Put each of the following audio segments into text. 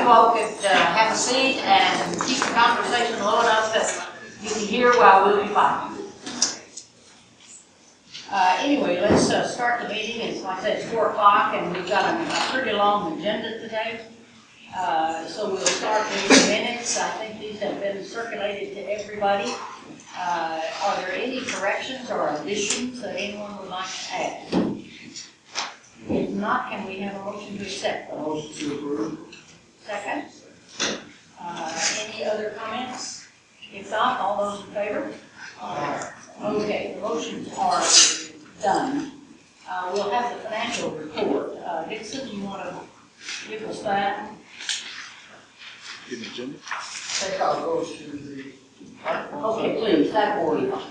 you all could have a seat and keep the conversation low enough that you can hear while we'll be fine. Anyway, let's start the meeting. It's like I said, it's 4 o'clock, and we've got a pretty long agenda today. So we'll start with the minutes. I think these have been circulated to everybody. Are there any corrections or additions that anyone would like to add? If not, can we have a motion to accept those? Motion to approve. Second. Any other comments? If not, all those in favor? Okay, the motions are done. We'll have the financial report. Dixon, you want to give us that? Give the agenda. Take our votes to the. Okay, please, that will be fine.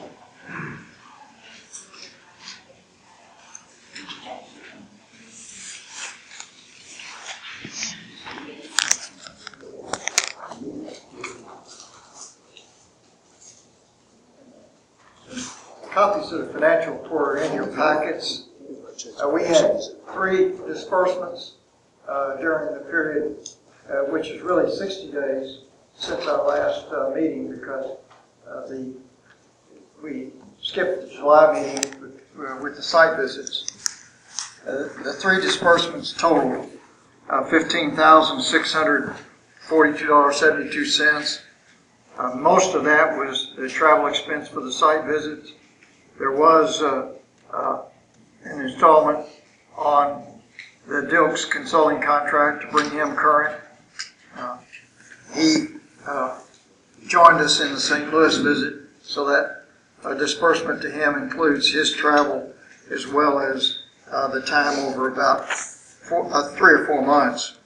Copies of the financial report are in your packets. We had 3 disbursements during the period, which is really 60 days since our last meeting, because we skipped the July meeting with the site visits. The 3 disbursements totaled $15,642.72. Most of that was the travel expense for the site visits. There was an installment on the Dilks consulting contract to bring him current. He joined us in the St. Louis visit, so that disbursement to him includes his travel as well as the time over about 3 or 4 months.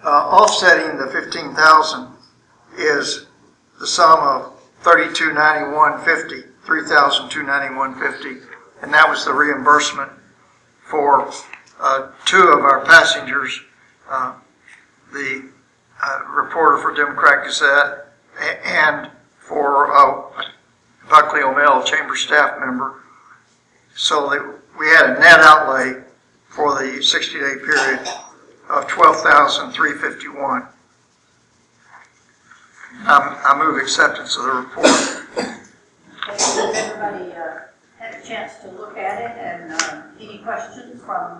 Offsetting the $15,000 is the sum of $3,291.50, and that was the reimbursement for 2 of our passengers, the reporter for Democrat Gazette and for Buckley O'Neill, chamber staff member. So that we had a net outlay for the 60-day period of $12,351. I move acceptance of the report. Has everybody had a chance to look at it, and any questions from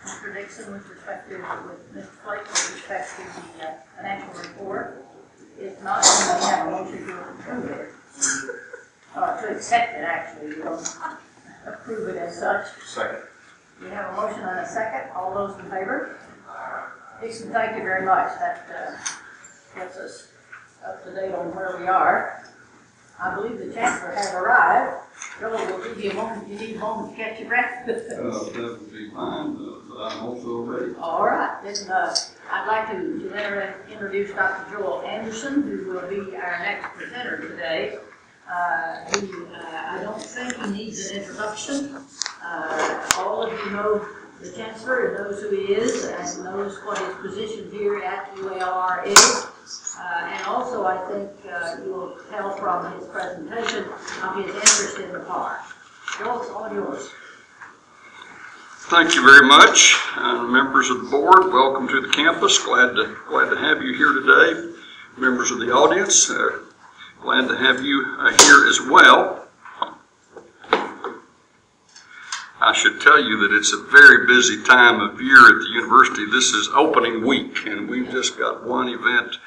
Mr. Dixon with respect to, with Mr. Flake with respect to the financial report? If not, then we have a motion to approve it. To accept it, actually. We don't approve it as such. Second. We have a motion and a second. All those in favor? Dixon, thank you very much. That gets us up to date on where we are. I believe the chancellor has arrived. Joel, we'll give you a moment. You need a moment to catch your breath. That would be fine, but I'm also ready. All right. Then I'd like to introduce Dr. Joel Anderson, who will be our next presenter today. I don't think he needs an introduction. All of you know the chancellor and knows who he is and knows what his position here at UALR is. And also, I think you will tell from his presentation of his interest in the park. Joel, it's all yours. Thank you very much, members of the board. Welcome to the campus. Glad to have you here today. Members of the audience, glad to have you here as well. I should tell you that it's a very busy time of year at the university. This is opening week, and we've just got one event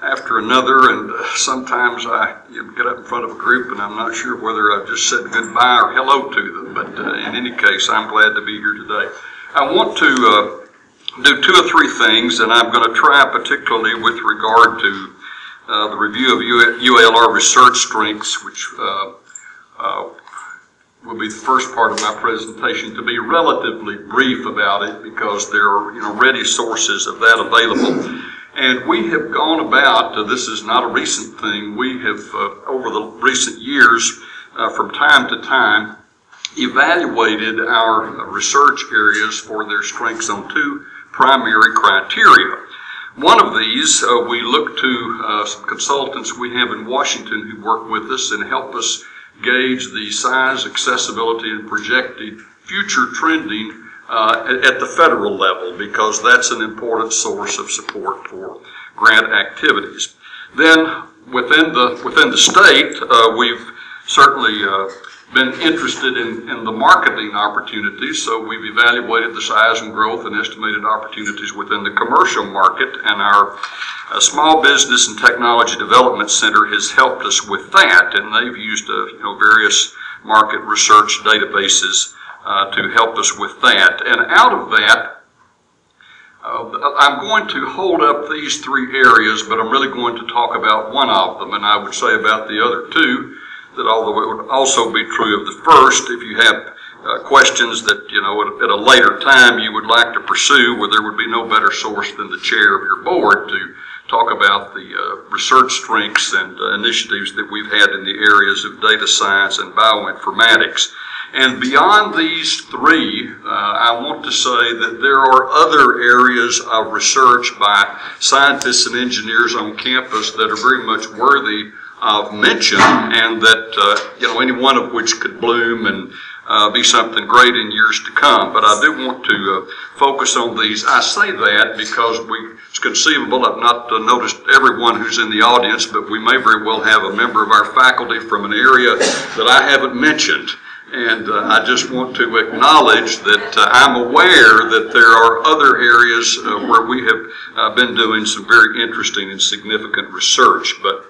after another, and sometimes I get up in front of a group and I'm not sure whether I've just said goodbye or hello to them, but in any case, I'm glad to be here today. I want to do 2 or 3 things, and I'm going to try particularly with regard to the review of UALR research strengths, which will be the first part of my presentation, to be relatively brief about it because there are ready sources of that available. And we have gone about, this is not a recent thing, we have over the recent years from time to time evaluated our research areas for their strengths on 2 primary criteria. One of these, we look to some consultants we have in Washington who work with us and help us gauge the size, accessibility, and projected future trending at the federal level, because that's an important source of support for grant activities. Then within the state, we've certainly been interested in the marketing opportunities, so we've evaluated the size and growth and estimated opportunities within the commercial market, and our Small Business and Technology Development Center has helped us with that, and they've used various market research databases to help us with that. And out of that, I'm going to hold up these three areas, but I'm really going to talk about one of them, and I would say about the other two that although it would also be true of the first, if you have questions that, at a later time you would like to pursue, where there would be no better source than the chair of your board to talk about the research strengths and initiatives that we've had in the areas of data science and bioinformatics. And beyond these three, I want to say that there are other areas of research by scientists and engineers on campus that are very much worthy of mention, and that any one of which could bloom and be something great in years to come. But I do want to focus on these. I say that because it's conceivable, I've not noticed everyone who's in the audience, but we may very well have a member of our faculty from an area that I haven't mentioned. And I just want to acknowledge that I'm aware that there are other areas where we have been doing some very interesting and significant research. But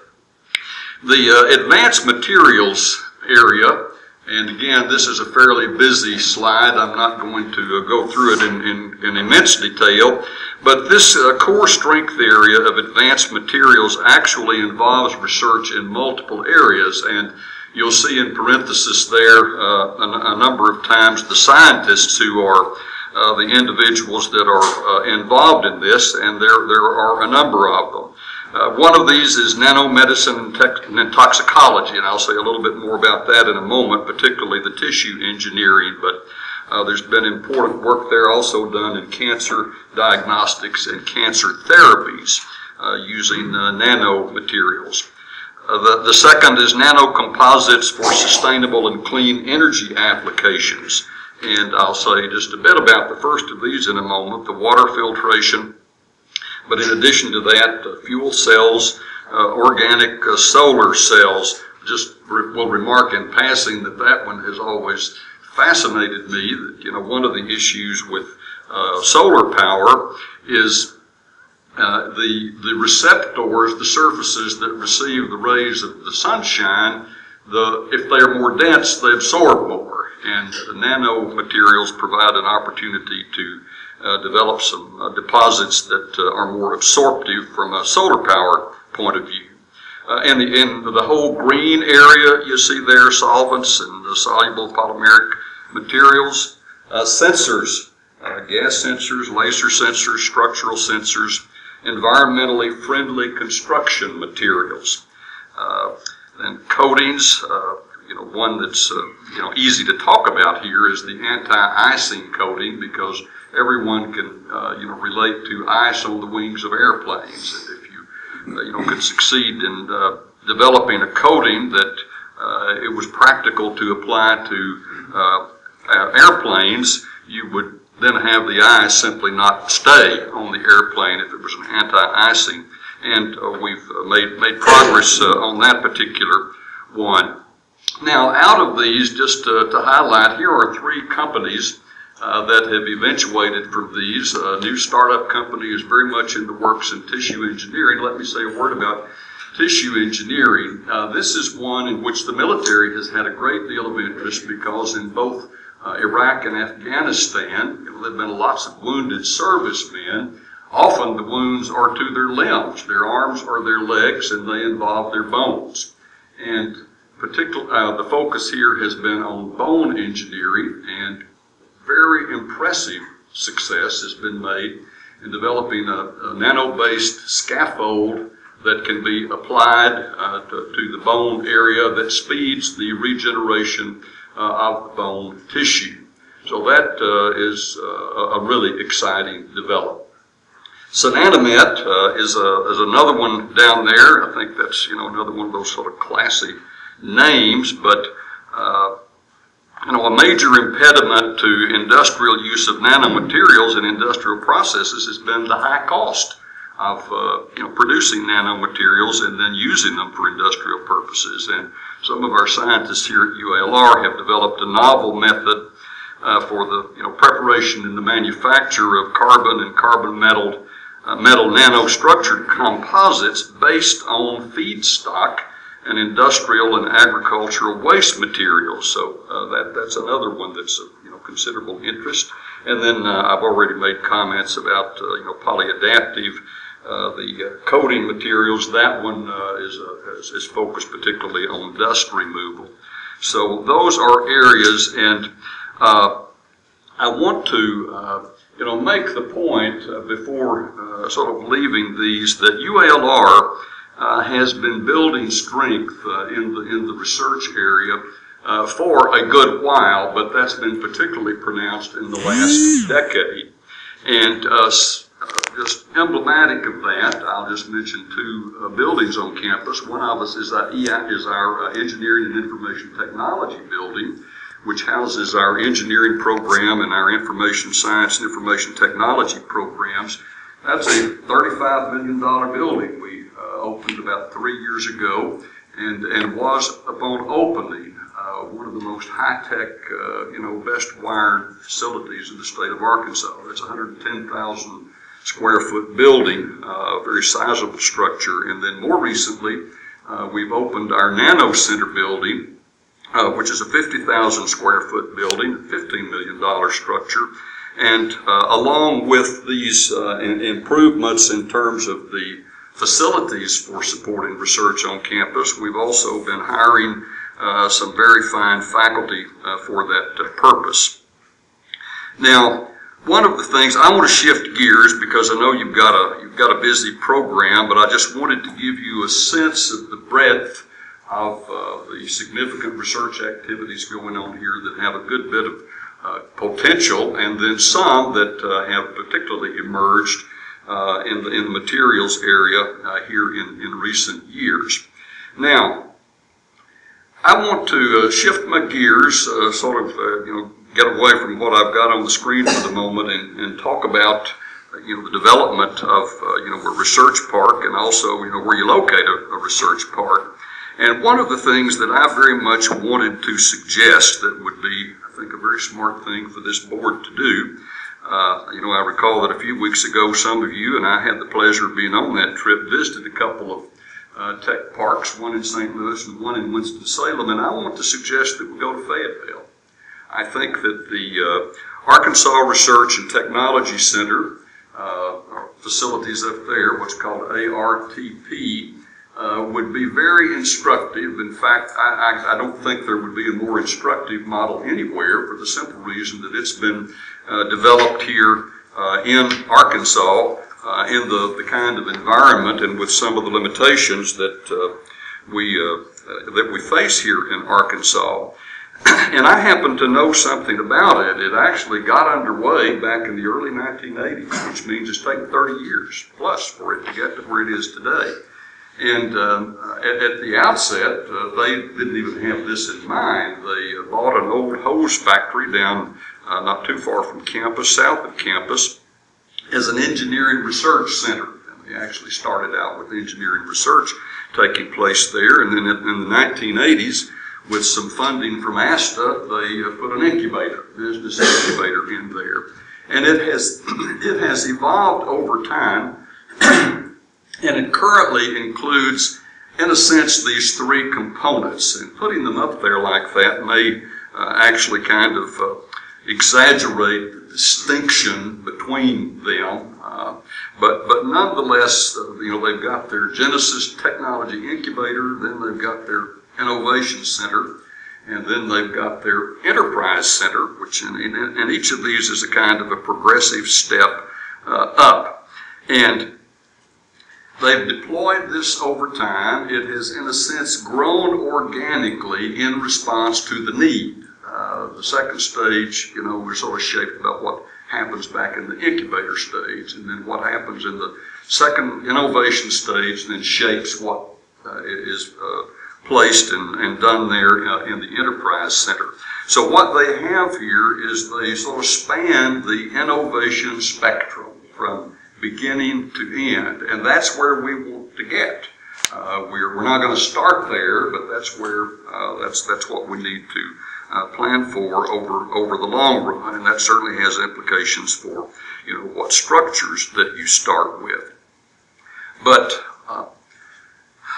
the advanced materials area, and again, this is a fairly busy slide. I'm not going to go through it in immense detail, but this core strength area of advanced materials actually involves research in multiple areas, and you'll see in parenthesis there a number of times the scientists who are the individuals that are involved in this, and there are a number of them. One of these is nanomedicine and toxicology, and I'll say a little bit more about that in a moment, particularly the tissue engineering, but there's been important work there also done in cancer diagnostics and cancer therapies using nanomaterials. The second is nanocomposites for sustainable and clean energy applications, and I'll say just a bit about the first of these in a moment, the water filtration. But in addition to that, fuel cells, organic solar cells, will remark in passing that one has always fascinated me. That one of the issues with solar power is the receptors, the surfaces that receive the rays of the sunshine. If they are more dense, they absorb more, and the nanomaterials provide an opportunity to develop some deposits that are more absorptive from a solar power point of view. In the whole green area, you see there solvents and soluble polymeric materials, sensors, gas sensors, laser sensors, structural sensors, environmentally friendly construction materials, and coatings. One that's easy to talk about here is the anti-icing coating, because everyone can relate to ice on the wings of airplanes. And if you could succeed in developing a coating that it was practical to apply to airplanes, you would then have the ice simply not stay on the airplane if it was an anti-icing. And we've made progress on that particular one. Now, out of these, just to highlight, here are three companies that have eventuated from these. A new startup company is very much in the works in tissue engineering. Let me say a word about tissue engineering. This is one in which the military has had a great deal of interest, because in both Iraq and Afghanistan, there have been lots of wounded servicemen. Often the wounds are to their limbs, their arms or their legs, and they involve their bones. And the focus here has been on bone engineering, and very impressive success has been made in developing a nano-based scaffold that can be applied to the bone area that speeds the regeneration of the bone tissue. So that is a really exciting development. Synanimet is another one down there. I think that's another one of those sort of classy names, but a major impediment to industrial use of nanomaterials in industrial processes has been the high cost of producing nanomaterials and then using them for industrial purposes. And some of our scientists here at UALR have developed a novel method for the preparation and the manufacture of carbon and carbon metal nanostructured composites based on feedstock and industrial and agricultural waste materials. So that's another one that's of considerable interest. And then I've already made comments about polyadaptive, the coating materials. That one is focused particularly on dust removal. So those are areas, and I want to make the point before sort of leaving these that UALR has been building strength in the research area for a good while, but that's been particularly pronounced in the last decade. And just emblematic of that, I'll just mention two buildings on campus. One of us is our Engineering and Information Technology building, which houses our engineering program and our information science and information technology programs. That's a $35 million building. We opened about 3 years ago, and was, upon opening, one of the most high-tech, best wired facilities in the state of Arkansas. That's a 110,000 square foot building, a very sizable structure. And then more recently, we've opened our Nano Center building, which is a 50,000 square foot building, $15 million structure. And along with these improvements in terms of the facilities for supporting research on campus, we've also been hiring some very fine faculty for that purpose. Now, one of the things, I want to shift gears because I know you've got a busy program, but I just wanted to give you a sense of the breadth of the significant research activities going on here that have a good bit of potential, and then some that have particularly emerged in the materials area here in recent years. Now, I want to shift my gears, get away from what I've got on the screen for the moment, and talk about the development of a research park, and also where you locate a research park. And one of the things that I very much wanted to suggest that would be, I think, a very smart thing for this board to do. I recall that a few weeks ago, some of you, and I had the pleasure of being on that trip, visited a couple of tech parks, one in St. Louis and one in Winston-Salem, and I want to suggest that we go to Fayetteville. I think that the Arkansas Research and Technology Center, facilities up there, what's called ARTP, would be very instructive. In fact, I don't think there would be a more instructive model anywhere, for the simple reason that it's been developed here in Arkansas in the kind of environment and with some of the limitations that we face here in Arkansas. And I happen to know something about it. It actually got underway back in the early 1980s, which means it's taken 30 years plus for it to get to where it is today. And at the outset, they didn't even have this in mind. They bought an old hose factory down not too far from campus, south of campus, as an engineering research center. And they actually started out with engineering research taking place there. And then in the 1980s, with some funding from ASTA, they put an incubator, business incubator in there. And it has evolved over time. And it currently includes, in a sense, these three components. And putting them up there like that may actually kind of exaggerate the distinction between them. But nonetheless, they've got their Genesis Technology Incubator, then they've got their Innovation Center, and then they've got their Enterprise Center, which in each of these is a kind of a progressive step up. And they've deployed this over time. It has, in a sense, grown organically in response to the need. The second stage, we're sort of shaped about what happens back in the incubator stage, and then what happens in the second innovation stage then shapes what is placed and done there in the Enterprise Center. So what they have here is they sort of span the innovation spectrum from beginning to end, and that's where we want to get. We're not going to start there, but that's where that's what we need to plan for over the long run, and that certainly has implications for what structures that you start with. But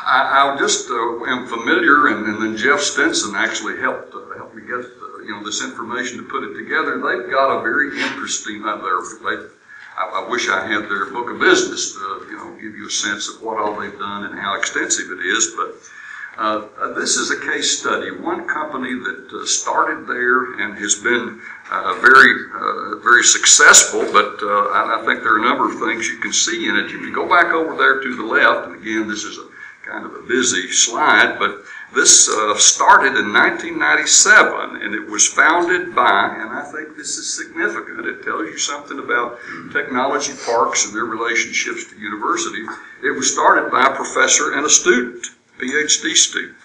I just am familiar, and then Jeff Stinson actually helped me get this information to put it together. They've got a very interesting I wish I had their book of business to give you a sense of what all they've done and how extensive it is. But this is a case study. One company that started there and has been very successful, but I think there are a number of things you can see in it. If you go back over there to the left, and again, this is a kind of a busy slide, but this started in 1997, and it was founded by, and I think this is significant, it tells you something about technology parks and their relationships to university. It was started by a professor and a student, PhD student,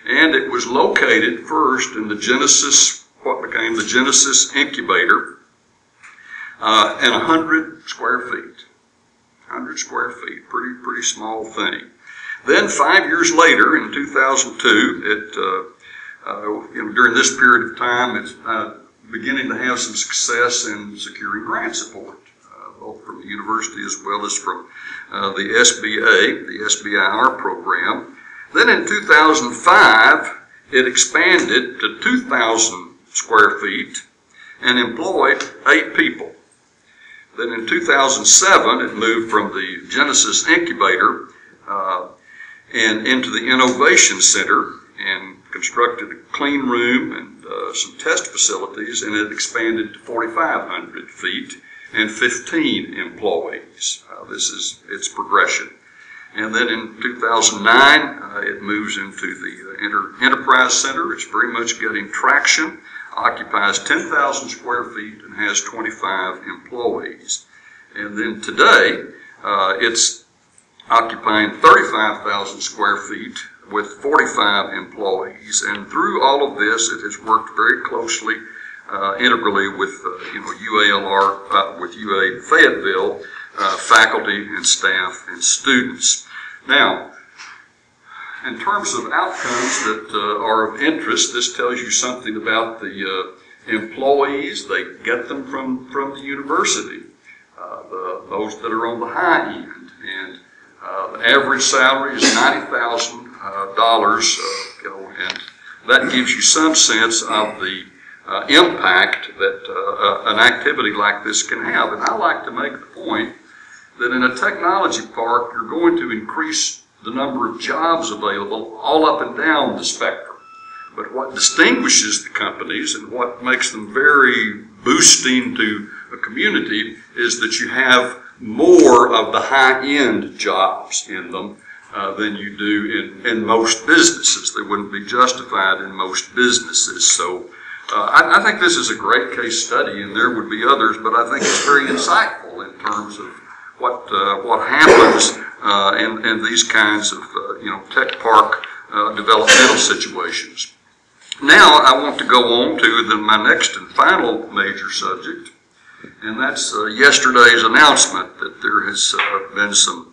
and it was located first in the Genesis, what became the Genesis Incubator, and 100 square feet. 100 square feet, pretty small thing. Then 5 years later, in 2002, during this period of time, it's beginning to have some success in securing grant support, both from the university as well as from the SBA, the SBIR program. Then in 2005, it expanded to 2,000 square feet and employed 8 people. Then in 2007, it moved from the Genesis Incubator and into the Innovation Center and constructed a clean room and some test facilities, and it expanded to 4,500 feet and 15 employees. This is its progression. And then in 2009, it moves into the Enterprise Center. It's very much getting traction, occupies 10,000 square feet and has 25 employees. And then today, it's occupying 35,000 square feet with 45 employees. And through all of this, it has worked very closely, integrally with UALR, with UA Fayetteville, faculty and staff and students. Now, in terms of outcomes that are of interest, this tells you something about the employees. They get them from the university, those that are on the high end. And the average salary is $90,000, and that gives you some sense of the impact that an activity like this can have. And I like to make the point that in a technology park, you're going to increase the number of jobs available all up and down the spectrum. But what distinguishes the companies and what makes them very boosting to a community is that you have more of the high-end jobs in them than you do in most businesses. They wouldn't be justified in most businesses. So I think this is a great case study, and there would be others, but I think it's very insightful in terms of what happens in these kinds of tech park developmental situations. Now I want to go on to my next and final major subject, and that's yesterday's announcement that there has been some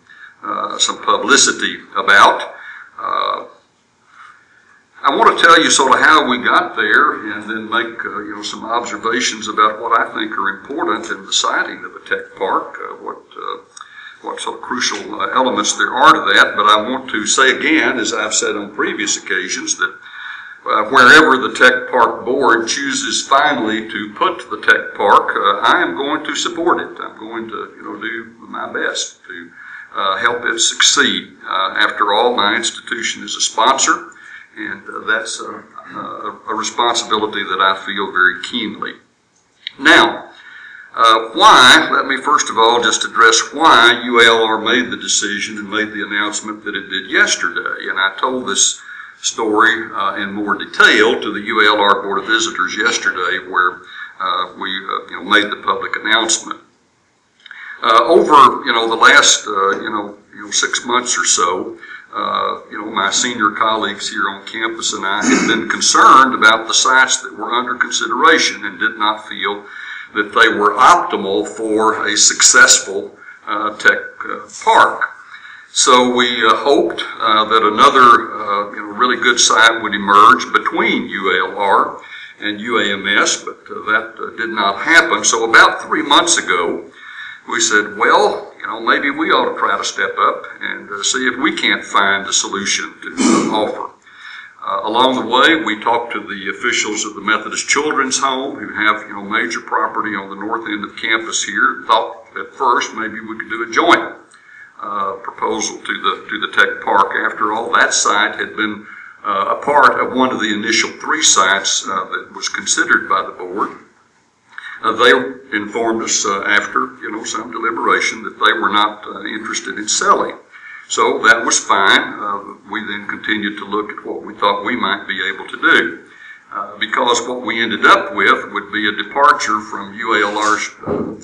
publicity about. I want to tell you sort of how we got there, and then make some observations about what I think are important in the siting of a tech park, what sort of crucial elements there are to that. But I want to say again, as I've said on previous occasions, that wherever the tech park board chooses finally to put the tech park, I am going to support it. I'm going to do my best to help it succeed. After all, my institution is a sponsor, and that's a responsibility that I feel very keenly. Now, why? Let me first of all just address why UALR made the decision and made the announcement that it did yesterday. And I told this story in more detail to the UALR Board of Visitors yesterday, where we made the public announcement. Over the last 6 months or so, my senior colleagues here on campus and I had been concerned about the sites that were under consideration and did not feel that they were optimal for a successful tech park. So we hoped that another really good site would emerge between UALR and UAMS, but that did not happen. So about 3 months ago, we said, well, maybe we ought to try to step up and see if we can't find a solution to offer. Along the way, we talked to the officials of the Methodist Children's Home who have, major property on the north end of campus here. Thought at first maybe we could do a joint proposal to the tech park. After all, that site had been a part of one of the initial 3 sites that was considered by the board. They informed us after some deliberation that they were not interested in selling. So that was fine. We then continued to look at what we thought we might be able to do. Because what we ended up with would be a departure from UALR's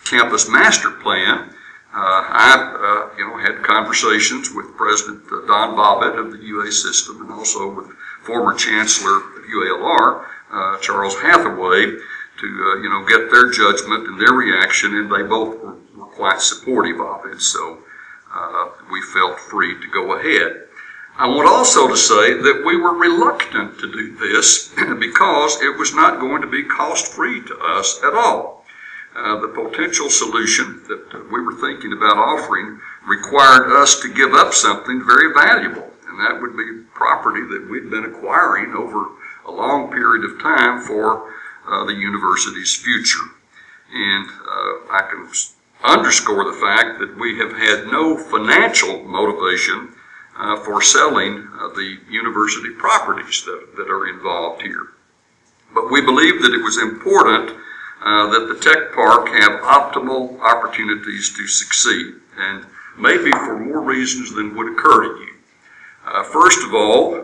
campus master plan. I had conversations with President Don Bobbitt of the UA system and also with former Chancellor of UALR, Charles Hathaway, to get their judgment and their reaction, and they both were quite supportive of it. So we felt free to go ahead. I want also to say that we were reluctant to do this because it was not going to be cost-free to us at all. The potential solution that we were thinking about offering required us to give up something very valuable, and that would be property that we'd been acquiring over a long period of time for the university's future. And I can underscore the fact that we have had no financial motivation for selling the university properties that are involved here. But we believe that it was important that the tech park have optimal opportunities to succeed, and maybe for more reasons than would occur to you. First of all,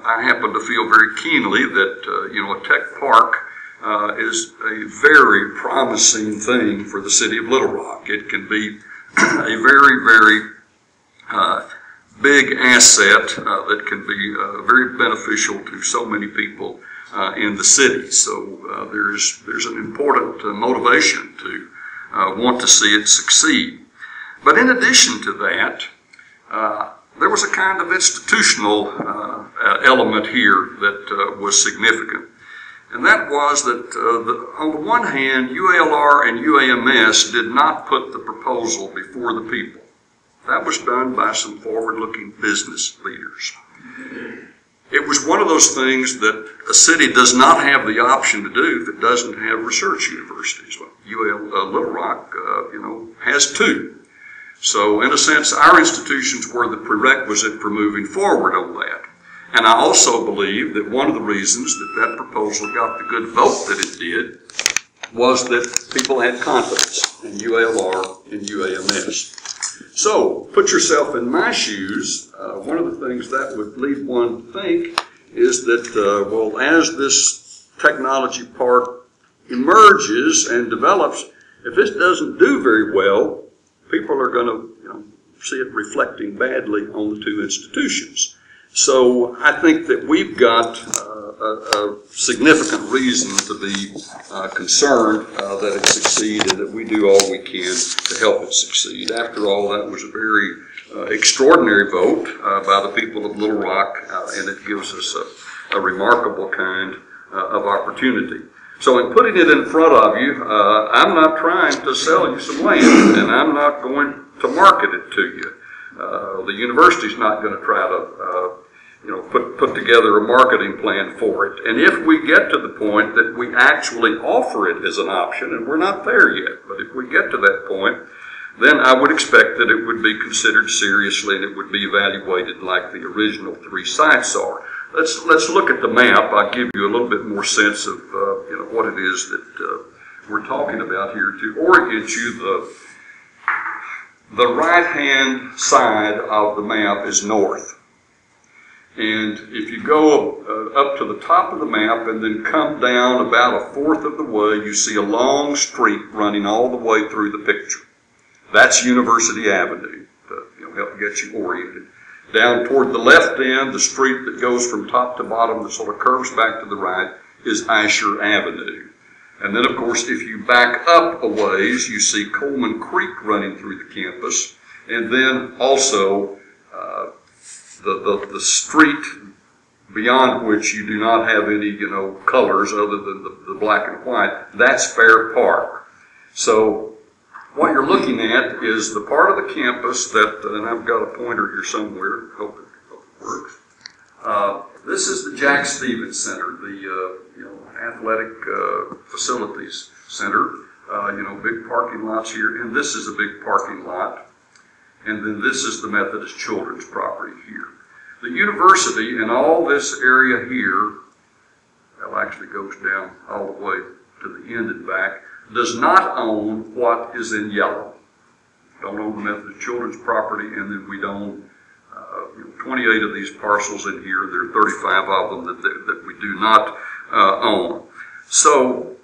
I happen to feel very keenly that a tech park is a very promising thing for the city of Little Rock. It can be a very, very big asset that can be very beneficial to so many people in the city. So there's an important motivation to want to see it succeed. But in addition to that, there was a kind of institutional element here that was significant. And that was that on the one hand, UALR and UAMS did not put the proposal before the people. That was done by some forward-looking business leaders. It was one of those things that a city does not have the option to do if it doesn't have research universities. Well, Little Rock, has 2. So in a sense, our institutions were the prerequisite for moving forward on that. And I also believe that one of the reasons that that proposal got the good vote that it did was that people had confidence in UALR and UAMS. So, put yourself in my shoes. One of the things that would lead one to think is that, well, as this technology park emerges and develops, if it doesn't do very well, people are going to, see it reflecting badly on the 2 institutions. So I think that we've got a significant reason to be concerned that it succeed and that we do all we can to help it succeed. After all, that was a very extraordinary vote by the people of Little Rock, and it gives us a remarkable kind of opportunity. So in putting it in front of you, I'm not trying to sell you some land, and I'm not going to market it to you. The university's not going to try to put together a marketing plan for it. And if we get to the point that we actually offer it as an option, and we're not there yet, but if we get to that point, then I would expect that it would be considered seriously and it would be evaluated like the original 3 sites are. Let's look at the map. I'll give you a little bit more sense of what it is that we're talking about here to orient you. The right-hand side of the map is north. And if you go up to the top of the map and then come down about 1/4 of the way, you see a long street running all the way through the picture. That's University Avenue, to help get you oriented. Down toward the left end, the street that goes from top to bottom that sort of curves back to the right is Asher Avenue. And then, of course, if you back up a ways, you see Coleman Creek running through the campus, and then also the street beyond which you do not have any, colors other than the black and white. That's Fair Park. So what you're looking at is the part of the campus that, and I've got a pointer here somewhere, hope it works. This is the Jack Stevens Center, the athletic facilities center. Big parking lots here, and this is a big parking lot. And then this is the Methodist Children's property here. The university and all this area here, that actually goes down all the way to the end and back, does not own what is in yellow. Don't own the Methodist Children's property, and then we don't 28 of these parcels in here. There are 35 of them that we do not own. So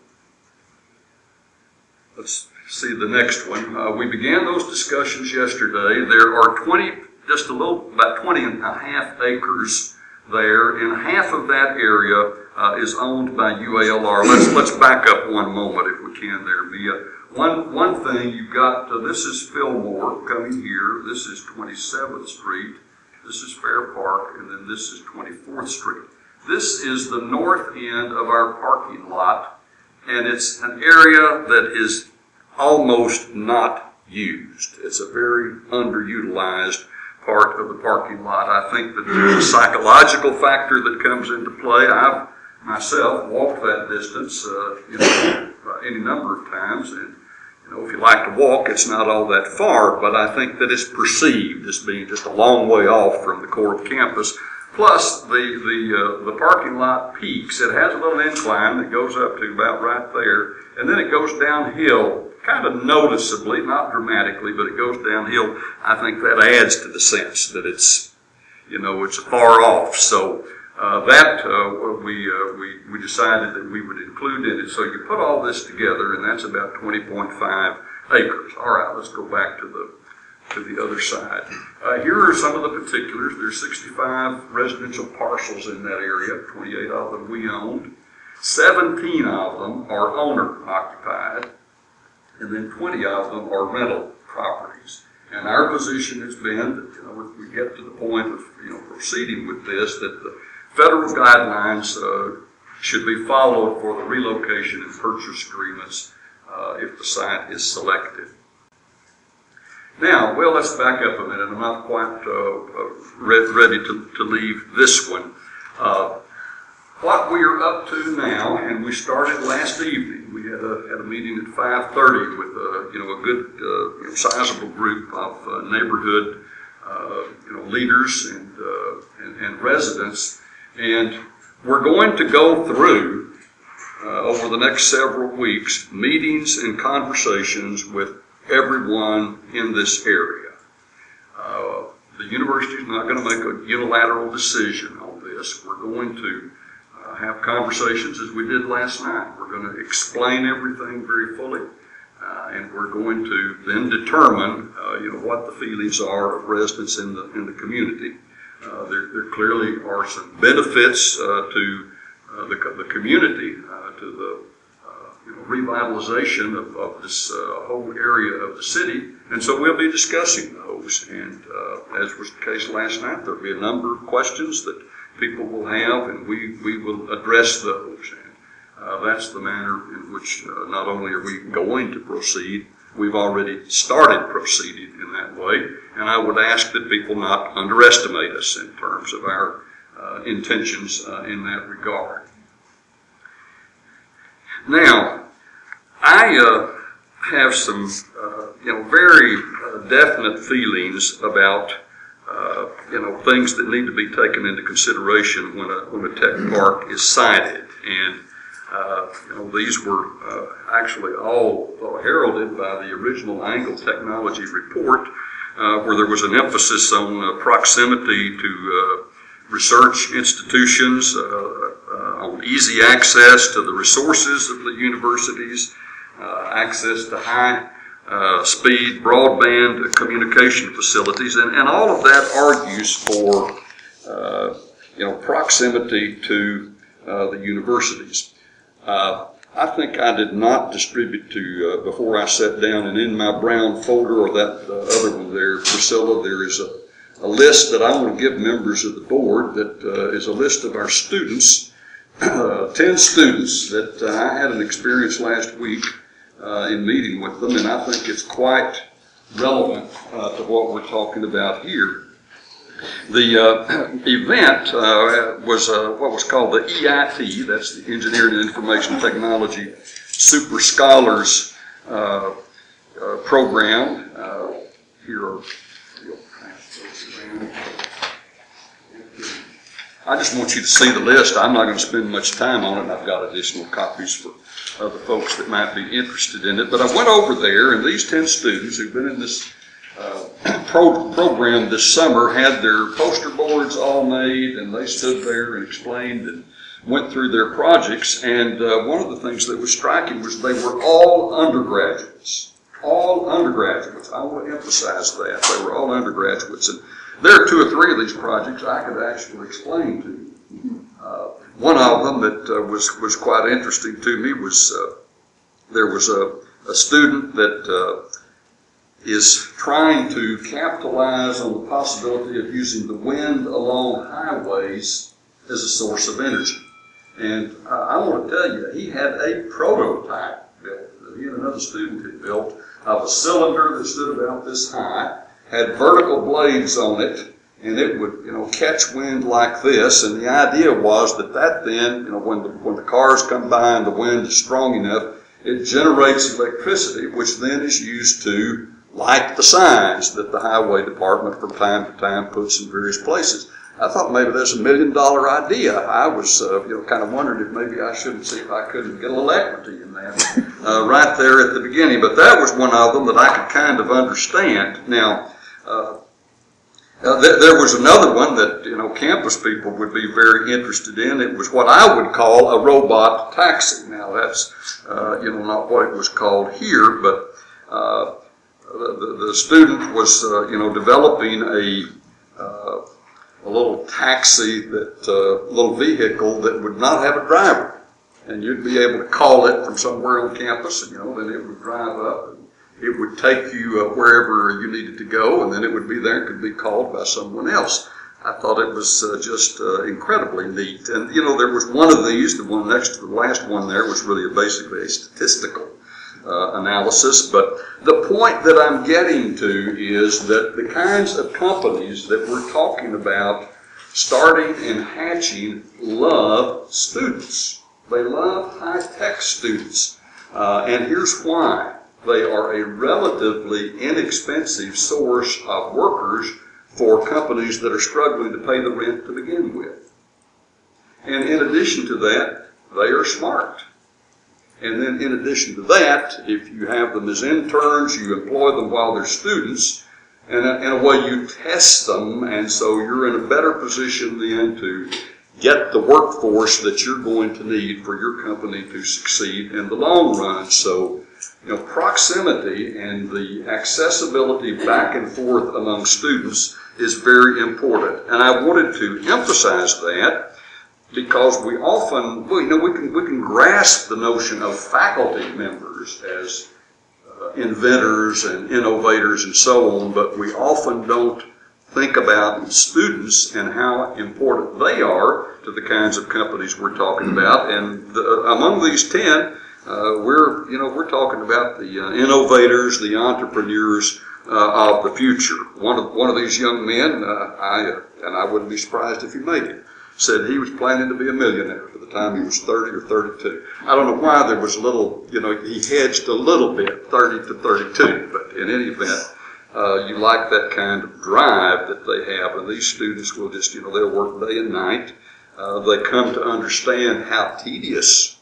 let's see the next one. We began those discussions yesterday. There are about 20 and a half acres there, and half of that area is owned by UALR. Let's back up one moment if we can there, Mia. One thing you've got, this is Fillmore coming here, this is 27th Street, this is Fair Park, and then this is 24th Street. This is the north end of our parking lot, and it's an area that is almost not used. It's a very underutilized part of the parking lot. I think that there's a psychological factor that comes into play. I've myself walked that distance any number of times, and if you like to walk, it's not all that far, but I think that it's perceived as being just a long way off from the core of campus. Plus, the parking lot peaks. It has a little incline that goes up to about right there, and then it goes downhill, kind of noticeably, not dramatically, but it goes downhill. I think that adds to the sense that it's far off. So we decided that we would include in it. So you put all this together, and that's about 20.5 acres. All right, let's go back to the other side. Here are some of the particulars. There's 65 residential parcels in that area. 28 of them we owned. 17 of them are owner occupied, and then 20 of them are rental properties. And our position has been that if we get to the point of proceeding with this, that the federal guidelines should be followed for the relocation and purchase agreements if the site is selected. Now, well, let's back up a minute. I'm not quite ready to leave this one. What we are up to now, and we started last evening. We had a meeting at 5:30 with a good sizable group of neighborhood leaders and residents, and we're going to go through over the next several weeks meetings and conversations with everyone in this area. The university is not going to make a unilateral decision on this. We're going to have conversations as we did last night. We're going to explain everything very fully, and we're going to then determine what the feelings are of residents in the community. There clearly are some benefits to the community, to the revitalization of this whole area of the city, and so we'll be discussing those. And as was the case last night, there'll be a number of questions that people will have, and we will address those. And that's the manner in which not only are we going to proceed, we've already started proceeding in that way. And I would ask that people not underestimate us in terms of our intentions in that regard. Now, I have some very definite feelings about things that need to be taken into consideration when a tech park is sited. And these were actually all heralded by the original Angle Technology report, where there was an emphasis on proximity to research institutions, on easy access to the resources of the universities, access to high speed, broadband communication facilities, and all of that argues for proximity to the universities. I think I did not distribute to before I sat down, and in my brown folder or that other one there, Priscilla, there is a list that I want to give members of the board that is a list of our students, 10 students that I had an experience last week in meeting with them, and I think it's quite relevant to what we're talking about here. The event was what was called the EIT, that's the Engineering and Information Technology Super Scholars program. Here I just want you to see the list. I'm not going to spend much time on it, and I've got additional copies for other folks that might be interested in it. But I went over there, and these 10 students who've been in this program this summer had their poster boards all made, and they stood there and explained and went through their projects. And one of the things that was striking was they were all undergraduates. All undergraduates. I want to emphasize that. They were all undergraduates. And there are 2 or 3 of these projects I could actually explain to you. One of them that was quite interesting to me was there was a student that is trying to capitalize on the possibility of using the wind along highways as a source of energy. And I want to tell you, he had a prototype built that he and another student had built of a cylinder that stood about this high, had vertical blades on it, and it would, catch wind like this. And the idea was that then, when the cars come by and the wind is strong enough, it generates electricity, which then is used to light the signs that the highway department from time to time puts in various places. I thought maybe that's $1 million idea. I was, kind of wondering if maybe I shouldn't see if I couldn't get a little equity in that right there at the beginning. But that was one of them that I could kind of understand. Now, there was another one that, campus people would be very interested in. It was what I would call a robot taxi. Now, that's, not what it was called here, but the student was, developing a little taxi, a little vehicle that would not have a driver. And you'd be able to call it from somewhere on campus, and, then it would drive up. And it would take you wherever you needed to go, and then it would be there and could be called by someone else. I thought it was just incredibly neat. And, there was one of these, the one next to the last one there was really basically a statistical analysis. But the point that I'm getting to is that the kinds of companies that we're talking about starting and hatching love students. They love high-tech students. And here's why. They are a relatively inexpensive source of workers for companies that are struggling to pay the rent to begin with. And in addition to that, they are smart. And then in addition to that, if you have them as interns, you employ them while they're students, and in a way you test them, and so you're in a better position then to get the workforce that you're going to need for your company to succeed in the long run. So, proximity and the accessibility back and forth among students is very important. And I wanted to emphasize that because we often, we can grasp the notion of faculty members as inventors and innovators and so on, but we often don't think about students and how important they are to the kinds of companies we're talking about. And among these 10, we're talking about the innovators, the entrepreneurs of the future. One of these young men, I wouldn't be surprised if he made it, said he was planning to be a millionaire for the time he was 30 or 32. I don't know why there was a little, he hedged a little bit, 30 to 32, but in any event, you like that kind of drive that they have, and these students will just, they'll work day and night. They come to understand how tedious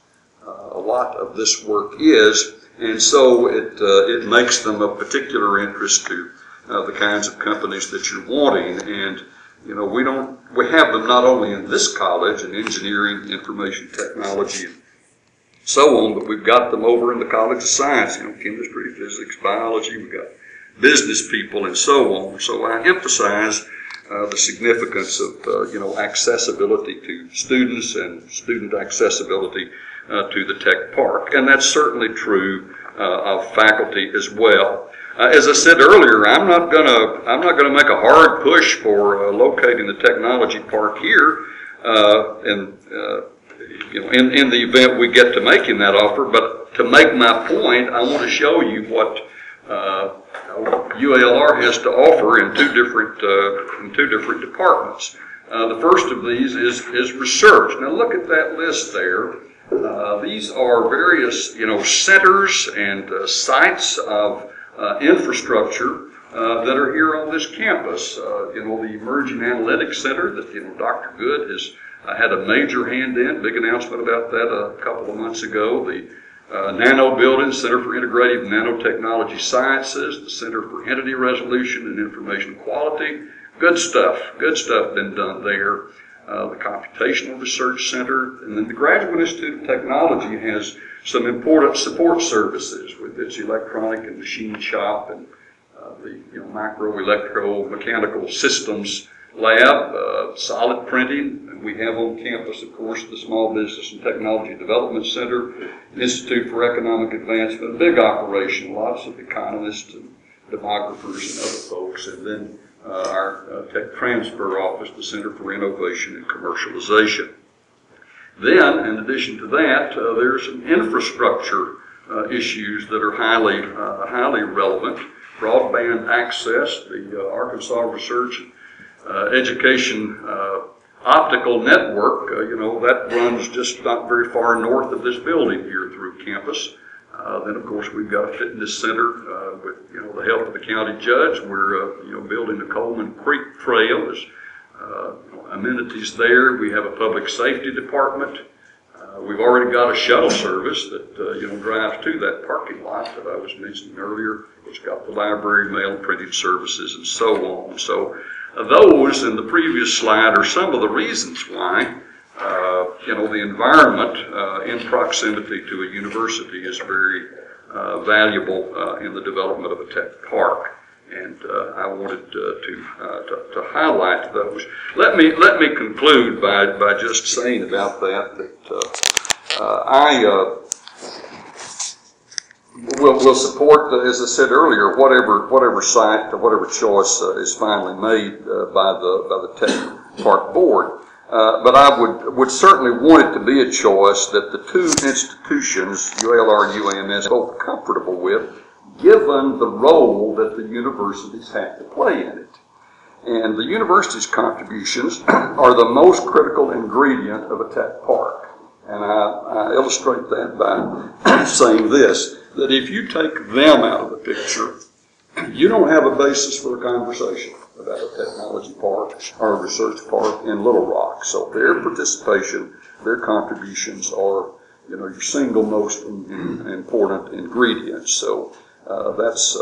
a lot of this work is, and so it makes them of particular interest to the kinds of companies that you're wanting. And we have them not only in this college in engineering, information technology, and so on, but we've got them over in the College of Science, chemistry, physics, biology, we've got business people and so on. So I emphasize the significance of, accessibility to students and student accessibility to the tech park. And that's certainly true of faculty as well. As I said earlier, I'm not gonna make a hard push for locating the technology park here, in the event we get to making that offer. But to make my point, I want to show you what UALR has to offer in two different departments. The first of these is research. Now look at that list there. These are various centers and sites of infrastructure that are here on this campus. The Emerging Analytics Center that Dr. Good has had a major hand in. Big announcement about that a couple of months ago. The Nano Building, Center for Integrative Nanotechnology Sciences, the Center for Entity Resolution and Information Quality. Good stuff been done there. The Computational Research Center, and then the Graduate Institute of Technology has some important support services with its electronic and machine shop and the micro electromechanical systems lab, solid printing, and we have on campus, of course, the Small Business and Technology Development Center, Institute for Economic Advancement, a big operation, lots of economists and demographers and other folks, and then our Tech Transfer Office, the Center for Innovation and Commercialization. Then, in addition to that, there's some infrastructure issues that are highly relevant. Broadband access, the Arkansas Research Education optical network, that runs just not very far north of this building here through campus. Then, of course, we've got a fitness center with, the help of the county judge. We're, building the Coleman Creek Trail. There's amenities there. We have a public safety department. We've already got a shuttle service that, drives to that parking lot that I was mentioning earlier. It's got the library, mail, printing services, and so on. So those in the previous slide are some of the reasons why, the environment in proximity to a university is very valuable in the development of a tech park. And I wanted to highlight those. Let me conclude by just saying about that I will support, as I said earlier, whatever site or whatever choice is finally made by the Tech Park Board. But I would certainly want it to be a choice that the two institutions, UALR and UAMS, are both comfortable with, given the role that the universities have to play in it. And the university's contributions are the most critical ingredient of a tech park. And I illustrate that by saying this, that if you take them out of the picture, you don't have a basis for a conversation about a technology park or a research park in Little Rock. So their participation, their contributions are, your single most important ingredients. So that's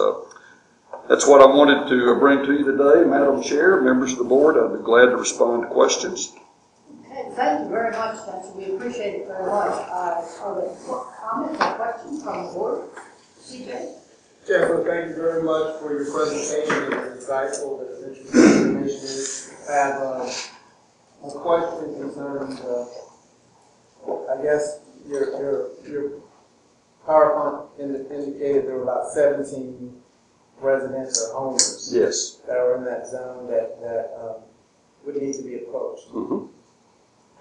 what I wanted to bring to you today, Madam Chair, members of the board. I'd be glad to respond to questions. Okay, thank you very much, Spencer. We appreciate it very much. Are there comments or questions from the board? CJ? Jennifer, thank you very much for your presentation. It was insightful. It was interesting information. I have a question concerning, I guess, your PowerPoint indicated there were about 17 residents or owners that are in that zone that would need to be approached. Mm-hmm.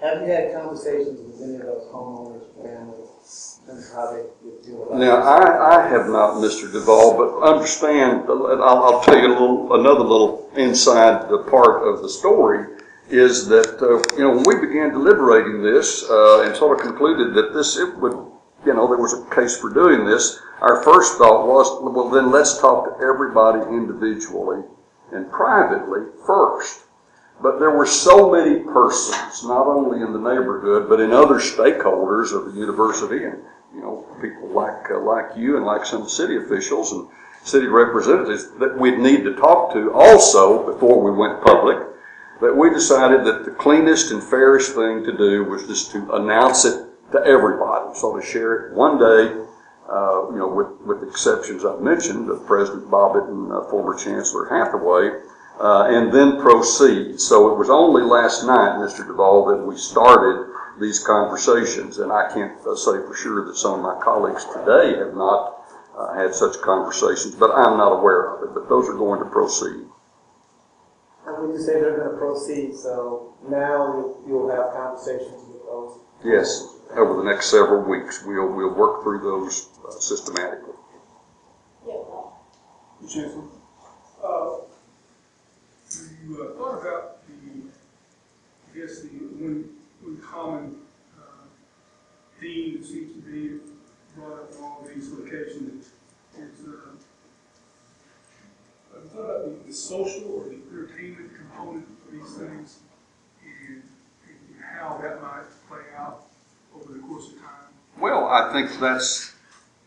Have you had conversations with any of those homeowners, families, and how they would feel about it? Now, I have not, Mr. Duvall, but understand, I'll tell you another little inside the part of the story, is that, when we began deliberating this and sort of concluded that there was a case for doing this, our first thought was, well, then let's talk to everybody individually and privately first. But there were so many persons, not only in the neighborhood, but in other stakeholders of the university, and people like you and like some city officials and city representatives that we'd need to talk to also before we went public, that we decided that the cleanest and fairest thing to do was just to announce it to everybody. So to share it one day, with exceptions I've mentioned, President Bobbitt and former Chancellor Hathaway, and then proceed. So it was only last night, Mr. Duvall, that we started these conversations, and I can't say for sure that some of my colleagues today have not had such conversations, but I'm not aware of it. But those are going to proceed. And when you say they're going to proceed, so now you'll have conversations with those? Yes, over the next several weeks, we'll work through those systematically. Chancellor, you thought about the one common theme that seems to be brought up in all these locations is I thought about the social or the entertainment component of these things and how that might play out over the course of time. Well, I think that's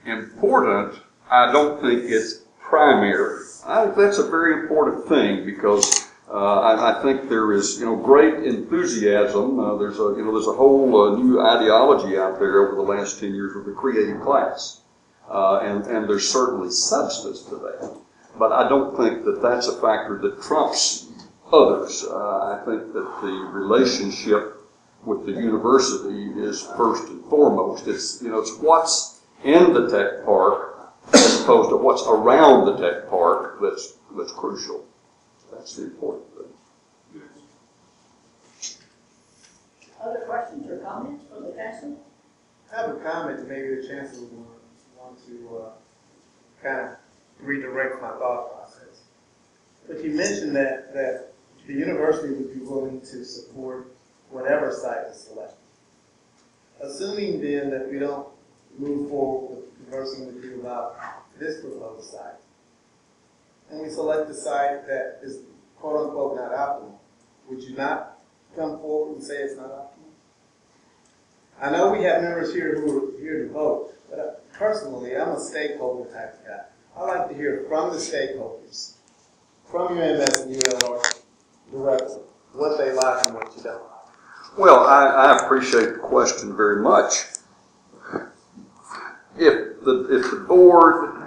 important. I don't think it's primary. I think that's a very important thing because I think there is, great enthusiasm. There's a whole new ideology out there over the last 10 years with the creative class, and there's certainly substance to that. But I don't think that that's a factor that trumps others. I think that the relationship with the university is first and foremost. It's what's in the tech park as opposed to what's around the tech park that's crucial. That's the important thing. Other questions or comments from the Chancellor? I have a comment, maybe the Chancellor would want to kind of redirect my thought process. But you mentioned that the university would be willing to support whatever site is selected. Assuming then that we don't move forward with conversing with you about this proposed site, and we select a site that is quote unquote not optimal, would you not come forward and say it's not optimal? I know we have members here who are here to vote, but personally, I'm a stakeholder type guy. I like to hear from the stakeholders, from UMS and ULR directly, what they like and what you don't like. Well, I appreciate the question very much. If the board,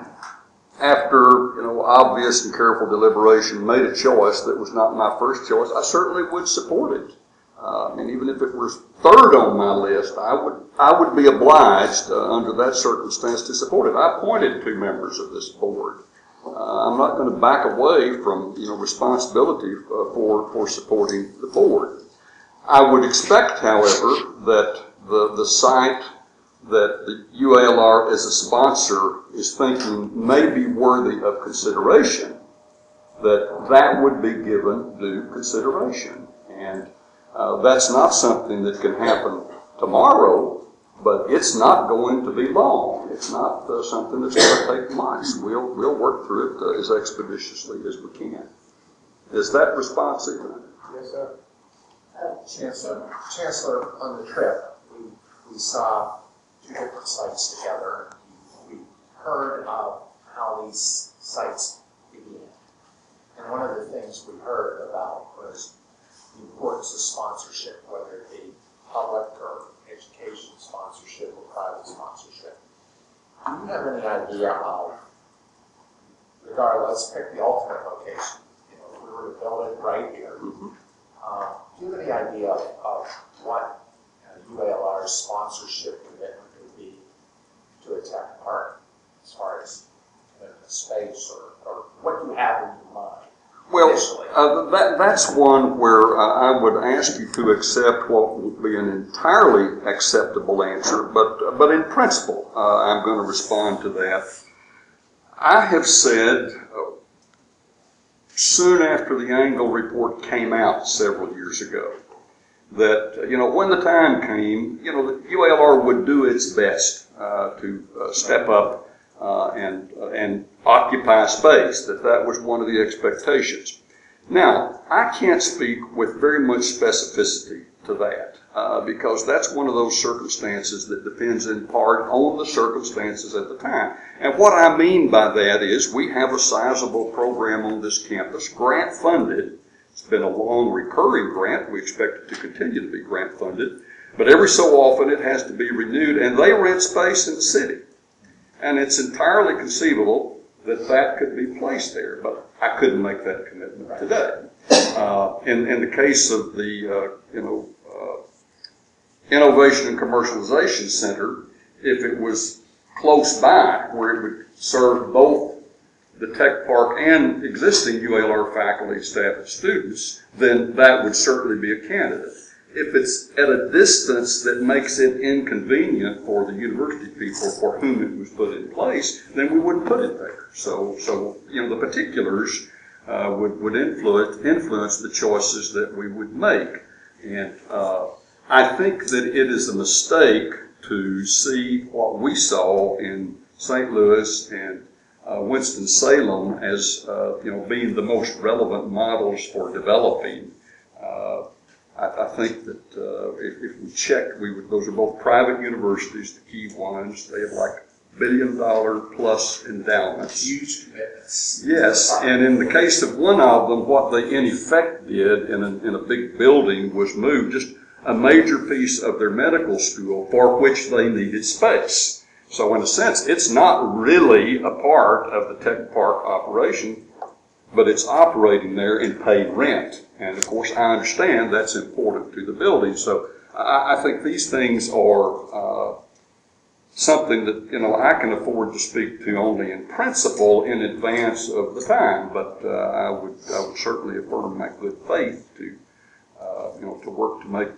after obvious and careful deliberation, made a choice that was not my first choice, I certainly would support it. And even if it was third on my list, I would be obliged under that circumstance to support it. I appointed 2 members of this board. I'm not going to back away from responsibility for supporting the board. I would expect, however, that the site that the UALR as a sponsor is thinking may be worthy of consideration, that would be given due consideration. And that's not something that can happen tomorrow, but it's not going to be long. It's not something that's going to take months. We'll work through it as expeditiously as we can. Is that responsive? Yes, sir. Chancellor, on the trip, we saw 2 different sites together. We heard of how these sites began. And one of the things we heard about was the importance of sponsorship, whether it be public or education sponsorship or private sponsorship. Do you have any idea of, let's pick the ultimate location, if we were to build it right here, do you have any idea of what UALR's sponsorship commitment would be to a tech park as far as commitment of space or what you have in your mind? Well, that's one where I would ask you to accept what would be an entirely acceptable answer, but in principle, I'm going to respond to that. I have said soon after the Angle report came out several years ago that, when the time came, the UALR would do its best to step up and occupy space, that was one of the expectations. Now, I can't speak with very much specificity to that because that's one of those circumstances that depends in part on the circumstances at the time. And what I mean by that is we have a sizable program on this campus, grant funded. It's been a long recurring grant. We expect it to continue to be grant funded But every so often it has to be renewed, and they rent space in the city. And it's entirely conceivable that that could be placed there, but I couldn't make that commitment today. In the case of the Innovation and Commercialization Center, if it was close by where it would serve both the tech park and existing ULR faculty, staff, and students, then that would certainly be a candidate. If it's at a distance that makes it inconvenient for the university people for whom it was put in place, then we wouldn't put it there. So the particulars would influence the choices that we would make. And I think that it is a mistake to see what we saw in St. Louis and Winston-Salem as being the most relevant models for developing. I think that if we checked, those are both private universities, the key ones. They have like $1 billion plus endowments. Huge commitments. Yes, and in the case of one of them, what they in effect did in a big building was move just a major piece of their medical school for which they needed space. So in a sense, it's not really a part of the tech park operation, but it's operating there and paid rent. And of course, I understand that's important to the building. So I think these things are something that I can afford to speak to only in principle in advance of the time. But I would certainly affirm my good faith to work to make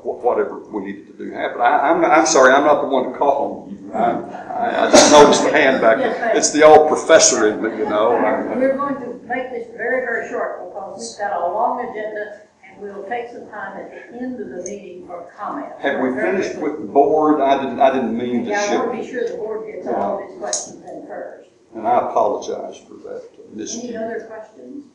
whatever we needed to do happen. I'm sorry, I'm not the one to call on you. I just noticed the hand back there. It's the old professor in me, We're going to make this very, very short because we've got a long agenda and we'll take some time at the end of the meeting for comments. Have we finished with the board? I didn't mean to I shift. want to be sure the board gets all of its questions in first. And I apologize for that. Any other questions?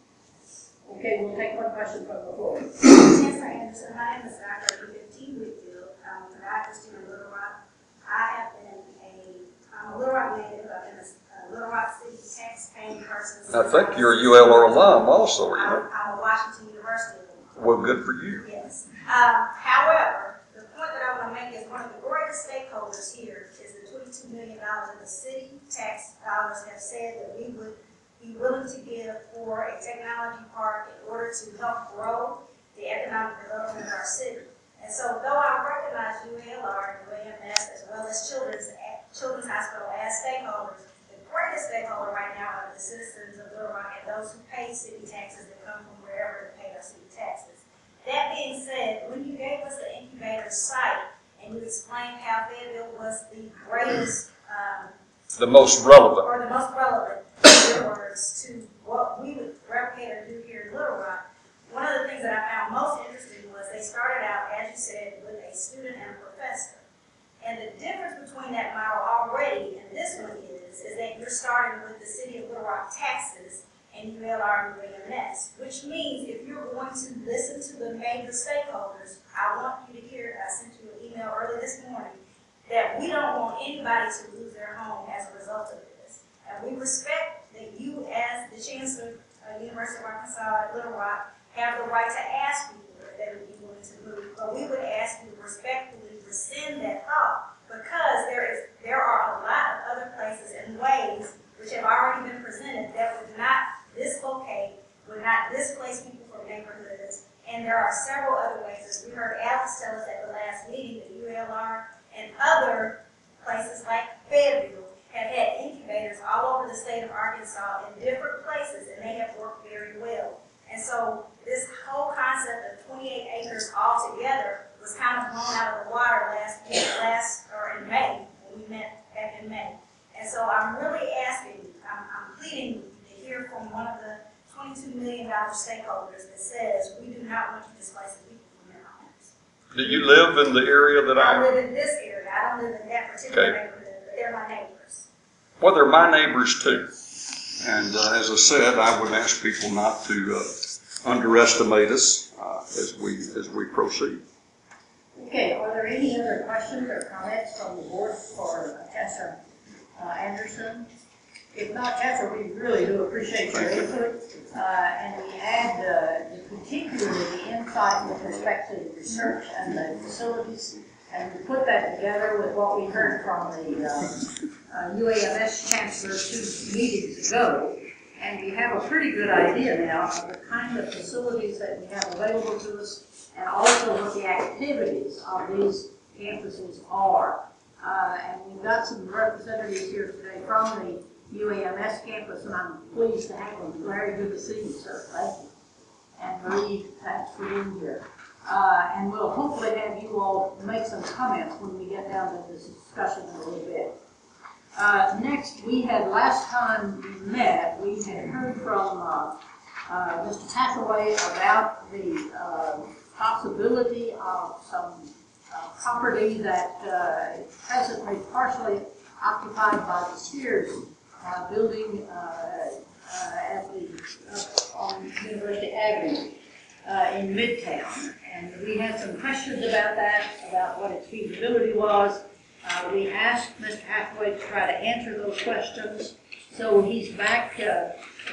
Okay, we'll take one question from the floor. Chancellor Anderson, my name is Dr. E15 Whitfield. I'm a dietitian in Little Rock. I'm a Little Rock native. I've been a Little Rock City tax-paying person. I think you're a ULR alum also, are you? I'm a Washington University alum. Well, good for you. Yes. However, the point that I want to make is one of the greatest stakeholders here is the $22 million that the city tax dollars have said that we would be willing to give for a technology park in order to help grow the economic development of our city. And so though I recognize UALR and UAMS as well as Children's Hospital as stakeholders, the greatest stakeholder right now are the citizens of Little Rock and those who pay city taxes that come from wherever to pay our city taxes. That being said, when you gave us the incubator site and you explained how Fayetteville was the greatest the most relevant. Or the most relevant, in your words, to what we would replicate or do here in Little Rock. One of the things that I found most interesting was they started out, as you said, with a student and a professor. And the difference between that model already and this one is that you're starting with the City of Little Rock taxes and ULR and UAMS, which means if you're going to listen to the major stakeholders, I want you to hear, I sent you an email early this morning, that we don't want anybody to lose their home as a result of this. And we respect that you, as the Chancellor of the University of Arkansas at Little Rock, have the right to ask people if they would be willing to move. But we would ask you to respectfully rescind that thought because there are a lot of other places and ways which have already been presented that would not dislocate, would not displace people from neighborhoods. And there are several other ways. As we heard Alex tell us at the last meeting, that ULR and other places like Fayetteville have had incubators all over the state of Arkansas in different places, and they have worked very well. And so this whole concept of 28 acres altogether was kind of blown out of the water in May, when we met back in May. And so I'm really asking, I'm pleading to hear from one of the $22 million stakeholders that says we do not want to displace people from their homes. Do you live in the area that I live in this area. I don't live in that particular neighborhood, but they're my neighbors. Well, they're my neighbors too. And as I said, I would ask people not to underestimate us as we proceed. Okay, are there any other questions or comments from the board for Chancellor Anderson? If not, Catherine, we really do appreciate your input. And we add particularly the insight with respect to the research and the facilities. And we put that together with what we heard from the UAMS chancellor 2 meetings ago. And we have a pretty good idea now of the kind of facilities that we have available to us and also what the activities of these campuses are. And we've got some representatives here today from the UAMS campus, and I'm pleased to have them. Very good to see you, sir. Thank you. And Marie, thanks for being here. And we'll hopefully have you all make some comments when we get down to this discussion in a little bit. Next, we had, last time we met, we had heard from Mr. Hathaway about the possibility of some property that is presently partially occupied by the Sears building at on University Avenue in Midtown. And we had some questions about that, about what its feasibility was. We asked Mr. Hathaway to try to answer those questions. So he's back,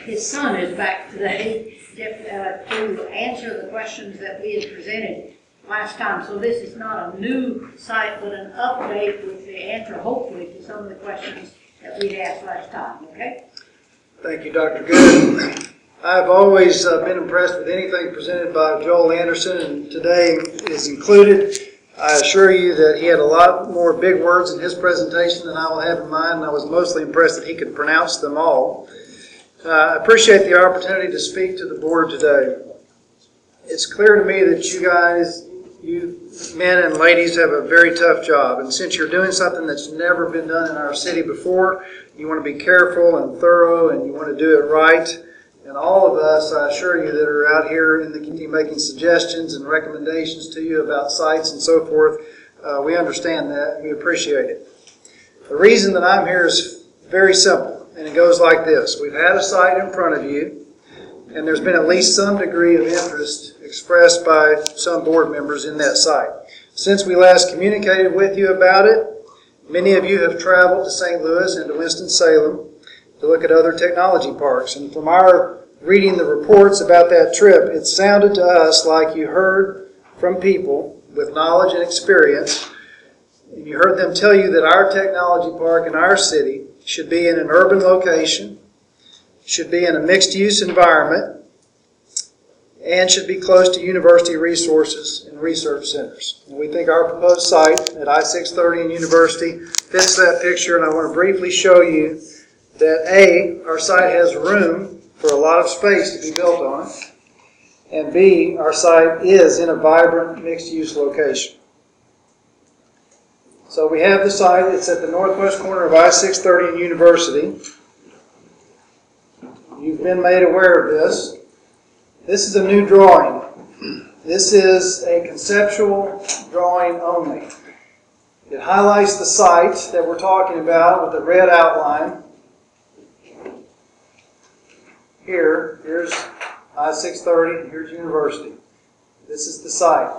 his son is back today to answer the questions that we had presented last time. So this is not a new site, but an update with the answer, hopefully, to some of the questions that we asked last time, okay? Thank you, Dr. Good. I've always been impressed with anything presented by Joel Anderson, and today is included. I assure you that he had a lot more big words in his presentation than I will have in mine, and I was mostly impressed that he could pronounce them all. I appreciate the opportunity to speak to the board today. It's clear to me that you guys, you men and ladies, have a very tough job, and since you're doing something that's never been done in our city before, you want to be careful and thorough, and you want to do it right. And all of us, I assure you, that are out here in the community making suggestions and recommendations to you about sites and so forth, we understand that and we appreciate it. The reason that I'm here is very simple, and it goes like this. We've had a site in front of you, and there's been at least some degree of interest expressed by some board members in that site. Since we last communicated with you about it, many of you have traveled to St. Louis and to Winston-Salem to look at other technology parks. And from our reading the reports about that trip, it sounded to us like you heard from people with knowledge and experience, and you heard them tell you that our technology park in our city should be in an urban location, should be in a mixed-use environment, and should be close to university resources and research centers. And we think our proposed site at I-630 and University fits that picture, and I want to briefly show you that A, our site has room for a lot of space to be built on it, and B, our site is in a vibrant mixed-use location. So we have the site. It's at the northwest corner of I-630 and University. You've been made aware of this. This is a new drawing. This is a conceptual drawing only. It highlights the site that we're talking about with the red outline. Here's I-630, and here's University. This is the site.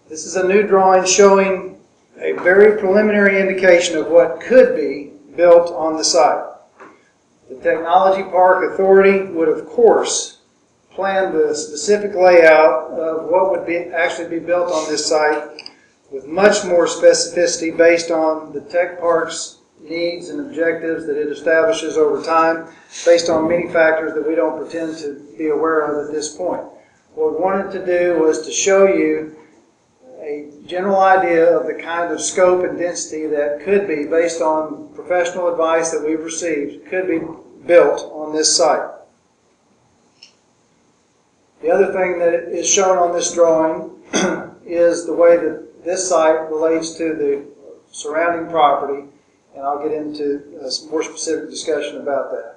This is a new drawing showing a very preliminary indication of what could be built on the site. The Technology Park Authority would, of course, plan the specific layout of what would actually be built on this site with much more specificity based on the tech park's needs and objectives that it establishes over time, based on many factors that we don't pretend to be aware of at this point. What we wanted to do was to show you a general idea of the kind of scope and density that could be, based on professional advice that we've received, could be built on this site. The other thing that is shown on this drawing is the way that this site relates to the surrounding property, and I'll get into a more specific discussion about that.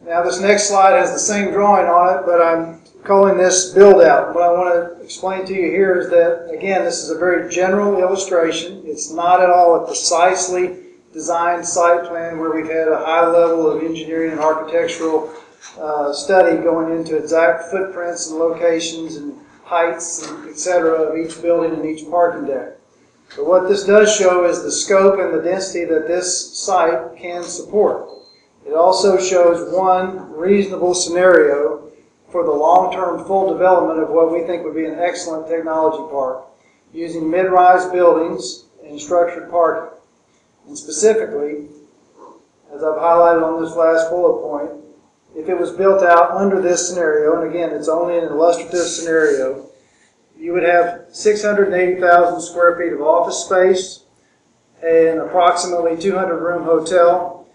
Now this next slide has the same drawing on it, but I'm calling this build out. What I want to explain to you here is that, again, this is a very general illustration. It's not at all a precisely designed site plan where we've had a high level of engineering and architectural study going into exact footprints and locations and heights, and et cetera, of each building and each parking deck. But what this does show is the scope and the density that this site can support. It also shows one reasonable scenario for the long-term full development of what we think would be an excellent technology park, using mid-rise buildings and structured parking. And specifically, as I've highlighted on this last bullet point, if it was built out under this scenario, and again, it's only an illustrative scenario, you would have 680,000 square feet of office space, an approximately 200-room hotel,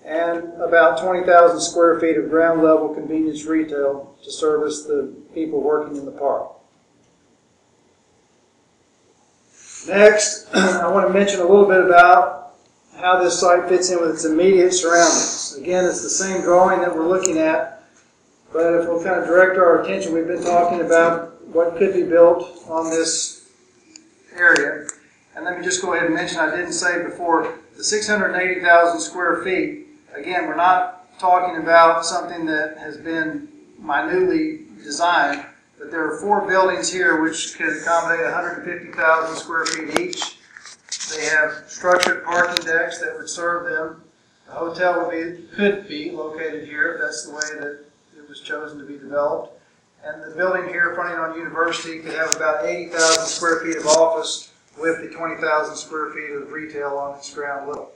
and about 20,000 square feet of ground-level convenience retail to service the people working in the park. Next, I want to mention a little bit about how this site fits in with its immediate surroundings. Again, it's the same drawing that we're looking at, but if we'll kind of direct our attention, we've been talking about what could be built on this area. And let me just go ahead and mention, I didn't say before, the 680,000 square feet, again, we're not talking about something that has been minutely designed, but there are 4 buildings here which can accommodate 150,000 square feet each. They have structured parking decks that would serve them. The hotel could be located here if that's the way that it was chosen to be developed. And the building here fronting on University could have about 80,000 square feet of office with the 20,000 square feet of retail on its ground level.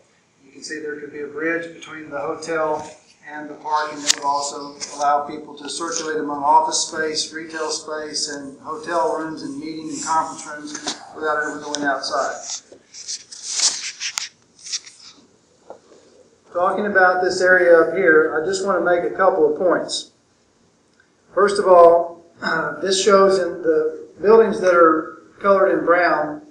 You can see there could be a bridge between the hotel and the parking that would also allow people to circulate among office space, retail space, and hotel rooms and meeting and conference rooms without ever going outside. Talking about this area up here, I just want to make a couple of points. First of all, this shows in the buildings that are colored in brown,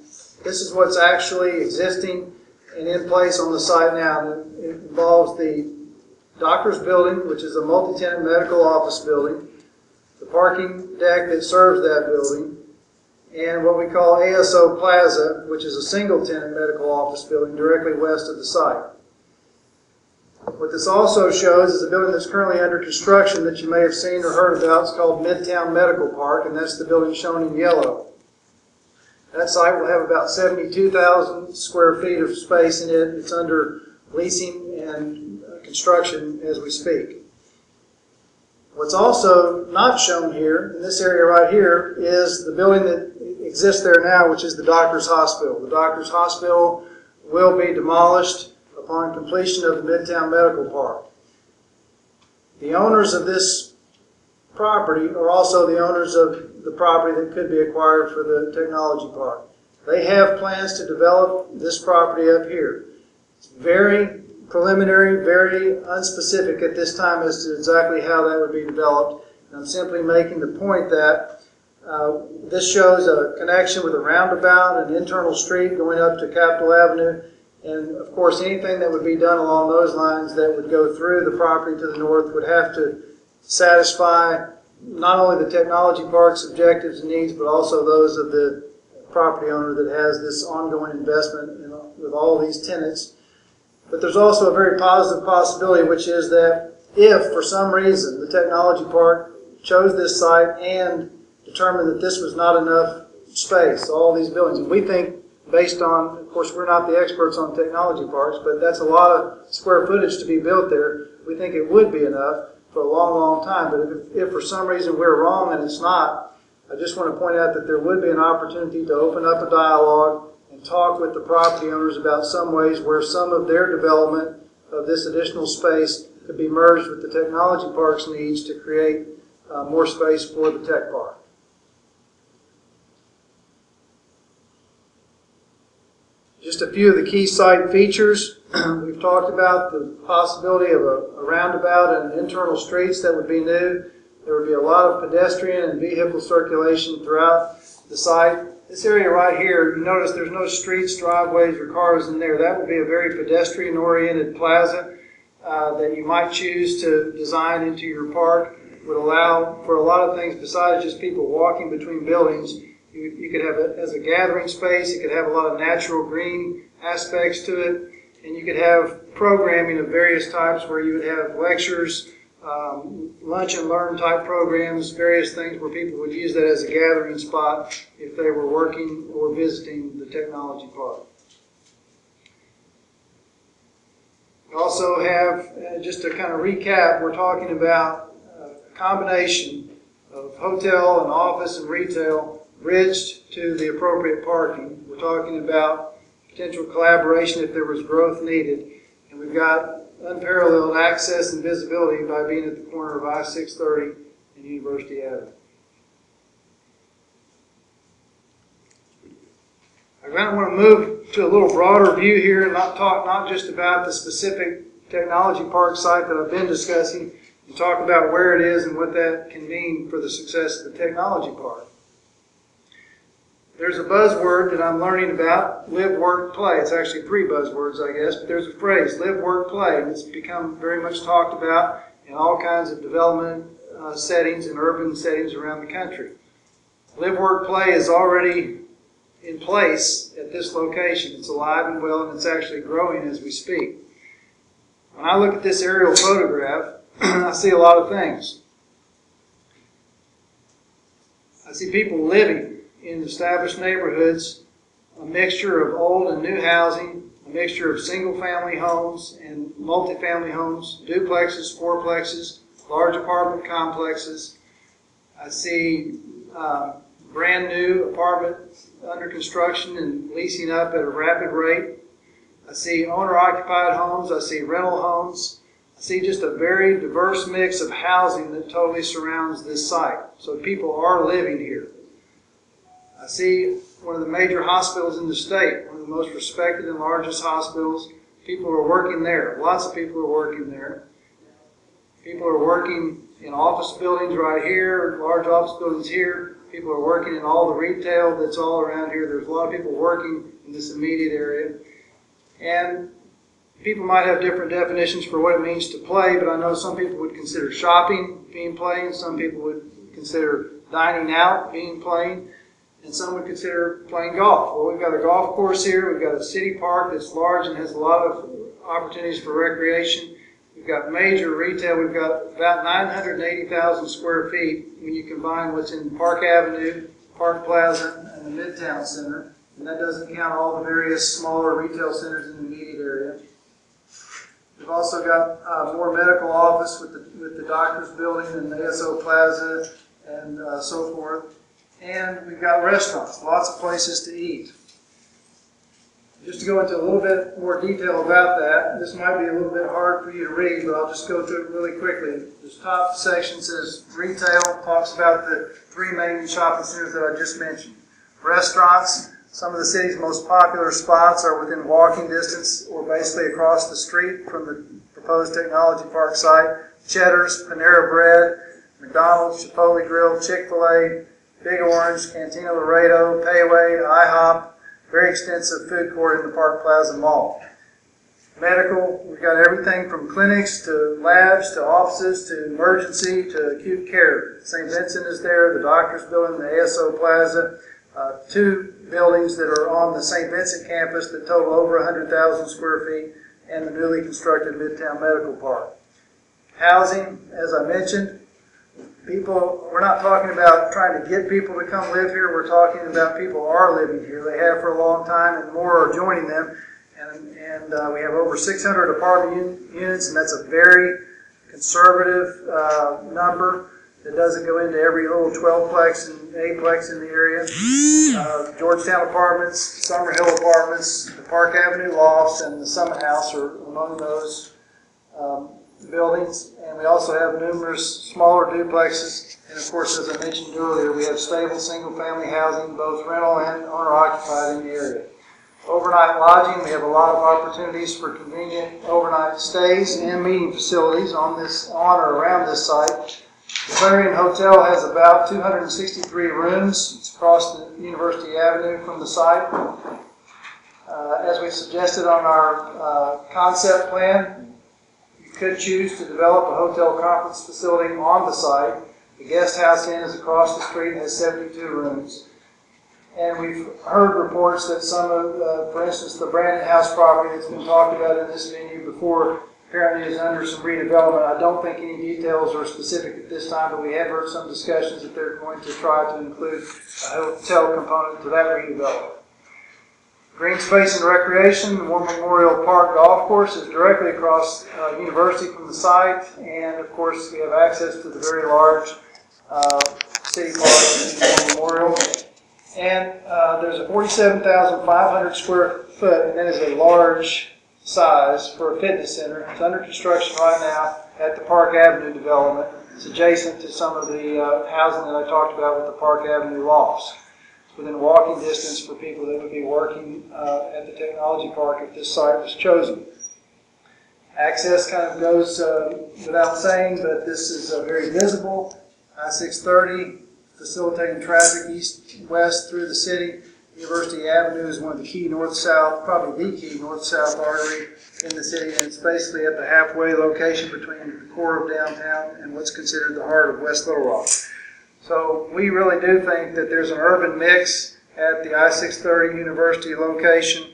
this is what's actually existing and in place on the site now. It involves the doctor's building, which is a multi-tenant medical office building, the parking deck that serves that building, and what we call ASO Plaza, which is a single-tenant medical office building directly west of the site. What this also shows is a building that's currently under construction that you may have seen or heard about. It's called Midtown Medical Park, and that's the building shown in yellow. That site will have about 72,000 square feet of space in it. It's under leasing and construction as we speak. What's also not shown here, in this area right here, is the building that exists there now, which is the Doctor's Hospital. The Doctor's Hospital will be demolished upon completion of the Midtown Medical Park. The owners of this property are also the owners of the property that could be acquired for the technology park. They have plans to develop this property up here. It's very preliminary, very unspecific at this time as to exactly how that would be developed. And I'm simply making the point that this shows a connection with a roundabout, an internal street going up to Capitol Avenue, and of course anything that would be done along those lines that would go through the property to the north would have to satisfy not only the technology park's objectives and needs, but also those of the property owner that has this ongoing investment with all these tenants. But there's also a very positive possibility, which is that if for some reason the technology park chose this site and determined that this was not enough space, all these buildings, and we think based on, of course we're not the experts on technology parks, but that's a lot of square footage to be built there. We think it would be enough for a long, long time. But if for some reason we're wrong and it's not, I just want to point out that there would be an opportunity to open up a dialogue and talk with the property owners about some ways where some of their development of this additional space could be merged with the technology park's needs to create more space for the tech park. Just a few of the key site features. We've talked about the possibility of a roundabout and internal streets that would be new. There would be a lot of pedestrian and vehicle circulation throughout the site. This area right here, you notice there's no streets, driveways, or cars in there. That would be a very pedestrian-oriented plaza that you might choose to design into your park. It would allow for a lot of things besides just people walking between buildings. You could have it as a gathering space. You could have a lot of natural green aspects to it. And you could have programming of various types where you would have lectures, lunch and learn type programs, various things where people would use that as a gathering spot if they were working or visiting the technology park. We also have, just to kind of recap, we're talking about a combination of hotel and office and retail bridged to the appropriate parking. We're talking about potential collaboration if there was growth needed. And we've got unparalleled access and visibility by being at the corner of I-630 and University Avenue. I kind of want to move to a little broader view here and not just about the specific technology park site that I've been discussing, and talk about where it is and what that can mean for the success of the technology park. There's a buzzword that I'm learning about, live, work, play. It's actually 3 buzzwords, I guess, but there's a phrase, live, work, play, and it's become very much talked about in all kinds of development settings and urban settings around the country. Live, work, play is already in place at this location. It's alive and well, and it's actually growing as we speak. When I look at this aerial photograph, I see a lot of things. I see people living in established neighborhoods, a mixture of old and new housing, a mixture of single-family homes and multifamily homes, duplexes, fourplexes, large apartment complexes. I see brand new apartments under construction and leasing up at a rapid rate. I see owner-occupied homes. I see rental homes. I see just a very diverse mix of housing that totally surrounds this site. So people are living here. I see one of the major hospitals in the state, one of the most respected and largest hospitals. People are working there. Lots of people are working there. People are working in office buildings right here, large office buildings here. People are working in all the retail that's all around here. There's a lot of people working in this immediate area. And people might have different definitions for what it means to play, but I know some people would consider shopping being playing, some people would consider dining out being playing, and some would consider playing golf. Well, we've got a golf course here. We've got a city park that's large and has a lot of opportunities for recreation. We've got major retail. We've got about 980,000 square feet when you combine what's in Park Avenue, Park Plaza, and the Midtown Center. And that doesn't count all the various smaller retail centers in the immediate area. We've also got more medical office with the doctor's building and the ASO Plaza and so forth. And we've got restaurants, lots of places to eat. Just to go into a little bit more detail about that, this might be a little bit hard for you to read, but I'll just go through it really quickly. This top section says retail, talks about the 3 main shopping centers that I just mentioned. Restaurants, some of the city's most popular spots are within walking distance or basically across the street from the proposed technology park site. Cheddar's, Panera Bread, McDonald's, Chipotle Grill, Chick-fil-A, Big Orange, Cantina Laredo, Payway, IHOP, very extensive food court in the Park Plaza Mall. Medical, we've got everything from clinics to labs to offices to emergency to acute care. St. Vincent is there, the doctor's building, the ASO Plaza, 2 buildings that are on the St. Vincent campus that total over 100,000 square feet, and the newly constructed Midtown Medical Park. Housing, as I mentioned, people, we're not talking about trying to get people to come live here. We're talking about people are living here. They have for a long time, and more are joining them. And we have over 600 apartment units, and that's a very conservative number that doesn't go into every little 12-plex and 8-plex in the area. Georgetown Apartments, Summer Hill Apartments, the Park Avenue Lofts, and the Summit House are among those buildings. And we also have numerous smaller duplexes. And of course, as I mentioned earlier, we have stable single-family housing, both rental and owner-occupied in the area. Overnight lodging, we have a lot of opportunities for convenient overnight stays and meeting facilities on or around this site. The Clarion Hotel has about 263 rooms. It's across the University Avenue from the site. As we suggested on our concept plan, you could choose to develop a hotel conference facility on the site. The Guest House Inn is across the street and has 72 rooms. And we've heard reports that some of, for instance, the Brandon House property that's been talked about in this venue before apparently is under some redevelopment. I don't think any details are specific at this time, but we have heard some discussions that they're going to try to include a hotel component to that redevelopment. Green space and recreation, the War Memorial Park Golf Course is directly across University from the site, and of course we have access to the very large city park in War Memorial. And there's a 47,500 square foot, and that is a large size for a fitness center. It's under construction right now at the Park Avenue development. It's adjacent to some of the housing that I talked about with the Park Avenue lofts. Within walking distance for people that would be working at the technology park if this site was chosen. Access kind of goes without saying, but this is very visible. I-630 facilitating traffic east-west through the city. University Avenue is one of the key north-south, probably the key north-south artery in the city, and it's basically at the halfway location between the core of downtown and what's considered the heart of West Little Rock. So we really do think that there's an urban mix at the I-630 University location.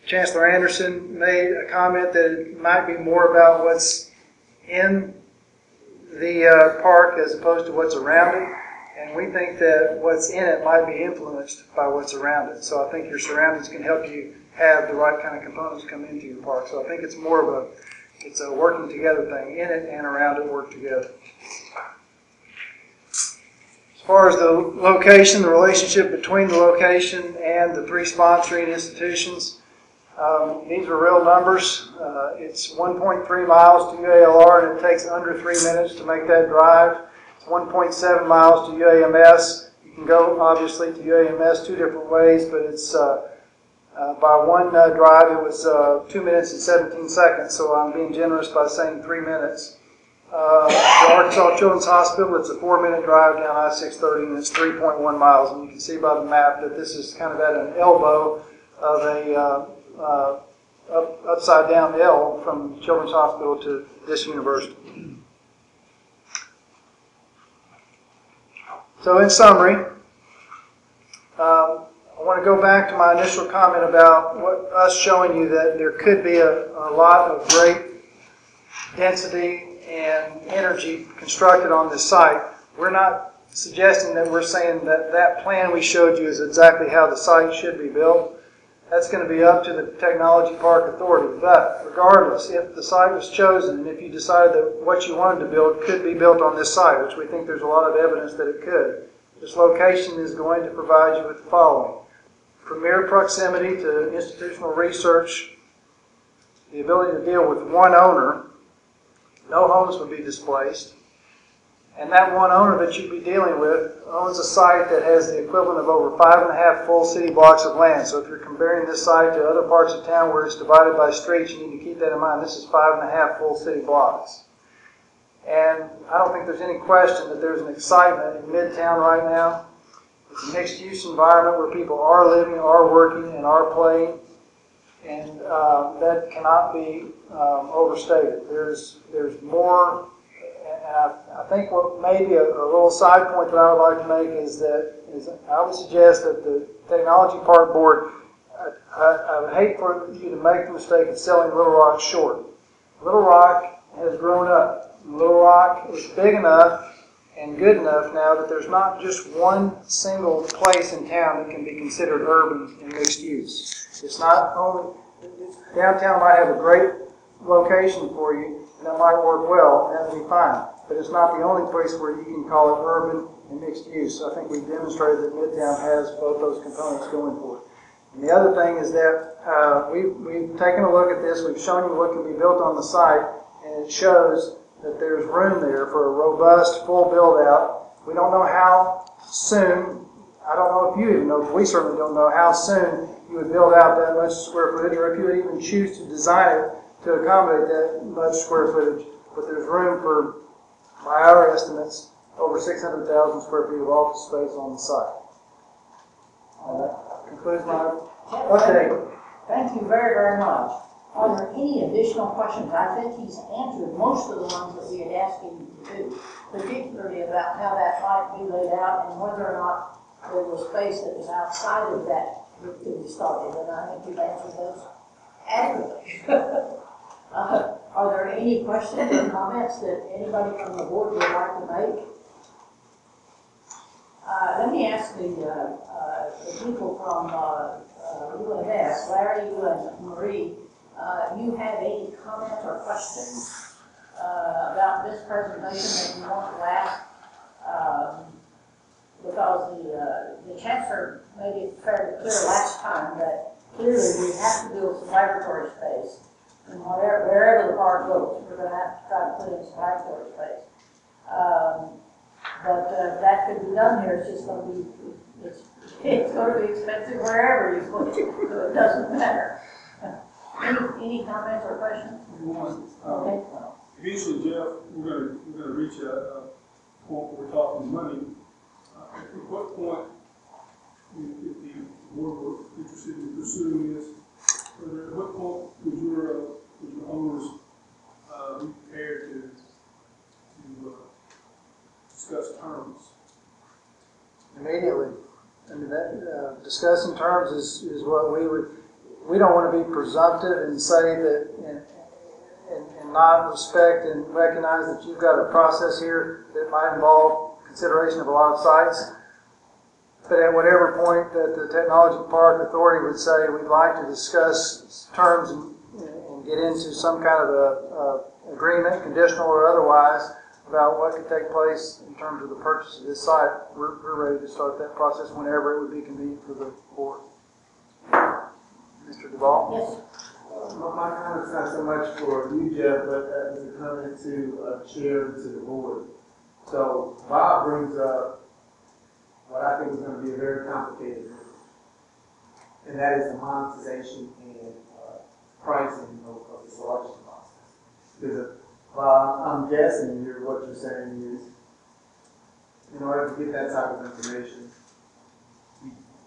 Chancellor Anderson made a comment that it might be more about what's in the park as opposed to what's around it. And we think that what's in it might be influenced by what's around it. So I think your surroundings can help you have the right kind of components come into your park. So I think it's more of it's a working together thing. In it and around it work together. As far as the location, the relationship between the location and the three sponsoring institutions, these are real numbers. It's 1.3 miles to UALR, and it takes under 3 minutes to make that drive. It's 1.7 miles to UAMS. You can go, obviously, to UAMS two different ways, but it's by one drive, it was 2 minutes and 17 seconds, so I'm being generous by saying 3 minutes. The Arkansas Children's Hospital, it's a 4-minute drive down I-630, and it's 3.1 miles. And you can see by the map that this is kind of at an elbow of a upside down L from Children's Hospital to this university. So in summary, I want to go back to my initial comment about us showing you that there could be a lot of great density and energy constructed on this site. We're not suggesting that we're saying that that plan we showed you is exactly how the site should be built. That's going to be up to the Technology Park Authority. But regardless, if the site was chosen and if you decided that what you wanted to build could be built on this site, which we think there's a lot of evidence that it could, this location is going to provide you with the following: premier proximity to institutional research, the ability to deal with one owner. No homes would be displaced. And that one owner that you'd be dealing with owns a site that has the equivalent of over 5.5 full city blocks of land. So if you're comparing this site to other parts of town where it's divided by streets, you need to keep that in mind. This is 5.5 full city blocks. And I don't think there's any question that there's an excitement in Midtown right now. It's a mixed-use environment where people are living, are working, and are playing. And that cannot be overstated. There's more, and I think what maybe a little side point that I would like to make is I would suggest that the Technology Park Board, I would hate for you to make the mistake of selling Little Rock short. Little Rock has grown up. Little Rock is big enough and good enough now that there's not just one single place in town that can be considered urban and mixed use. It's not only, downtown might have a great location for you, and that might work well, and that'll be fine. But it's not the only place where you can call it urban and mixed use. So I think we've demonstrated that Midtown has both those components going for it. And the other thing is that we've taken a look at this, we've shown you what can be built on the site, and it shows that there's room there for a robust, full build-out. We don't know how soon, I don't know if you even know, but we certainly don't know how soon you would build out that much square footage, or if you would even choose to design it to accommodate that much square footage. But there's room for, by our estimates, over 600,000 square feet of office space on the site. That concludes my update. Thank you very, very much. Are there any additional questions? I think he's answered most of the ones that we had asked him to do, particularly about how that might be laid out and whether or not there was space that was outside of that that could be started. And I think you've answered those adequately. Are there any questions or comments that anybody from the board would like to make? Let me ask the people from UNS, Larry, you and Marie, you have any comments or questions about this presentation that you want to ask? Because the chancellor made it fairly clear last time that clearly we have to build some laboratory space. And wherever the park goes, we're going to have to try to put in some laboratory space. But that could be done here. It's just going to be, it's going to be expensive wherever you put it, so it doesn't matter. Any comments or questions? One, Okay. eventually, Jeff, we're gonna reach a point where we're talking money. At what point, if the board were interested in pursuing this, at what point would your owners be prepared to discuss terms? Immediately. I mean, that, discussing terms is what we don't want to be presumptive and say that, and not respect and recognize that you've got a process here that might involve consideration of a lot of sites. But at whatever point that the Technology Park Authority would say we'd like to discuss terms and get into some kind of a agreement, conditional or otherwise, about what could take place in terms of the purchase of this site, we're ready to start that process whenever it would be convenient for the board. Mr. Duvall? Yes. My comment's not so much for you, Jeff, but as a comment to chair and to the board. So Bob brings up what I think is going to be a very complicated issue, and that is the monetization and pricing of the selection process. Because I'm guessing what you're saying is, in order to get that type of information,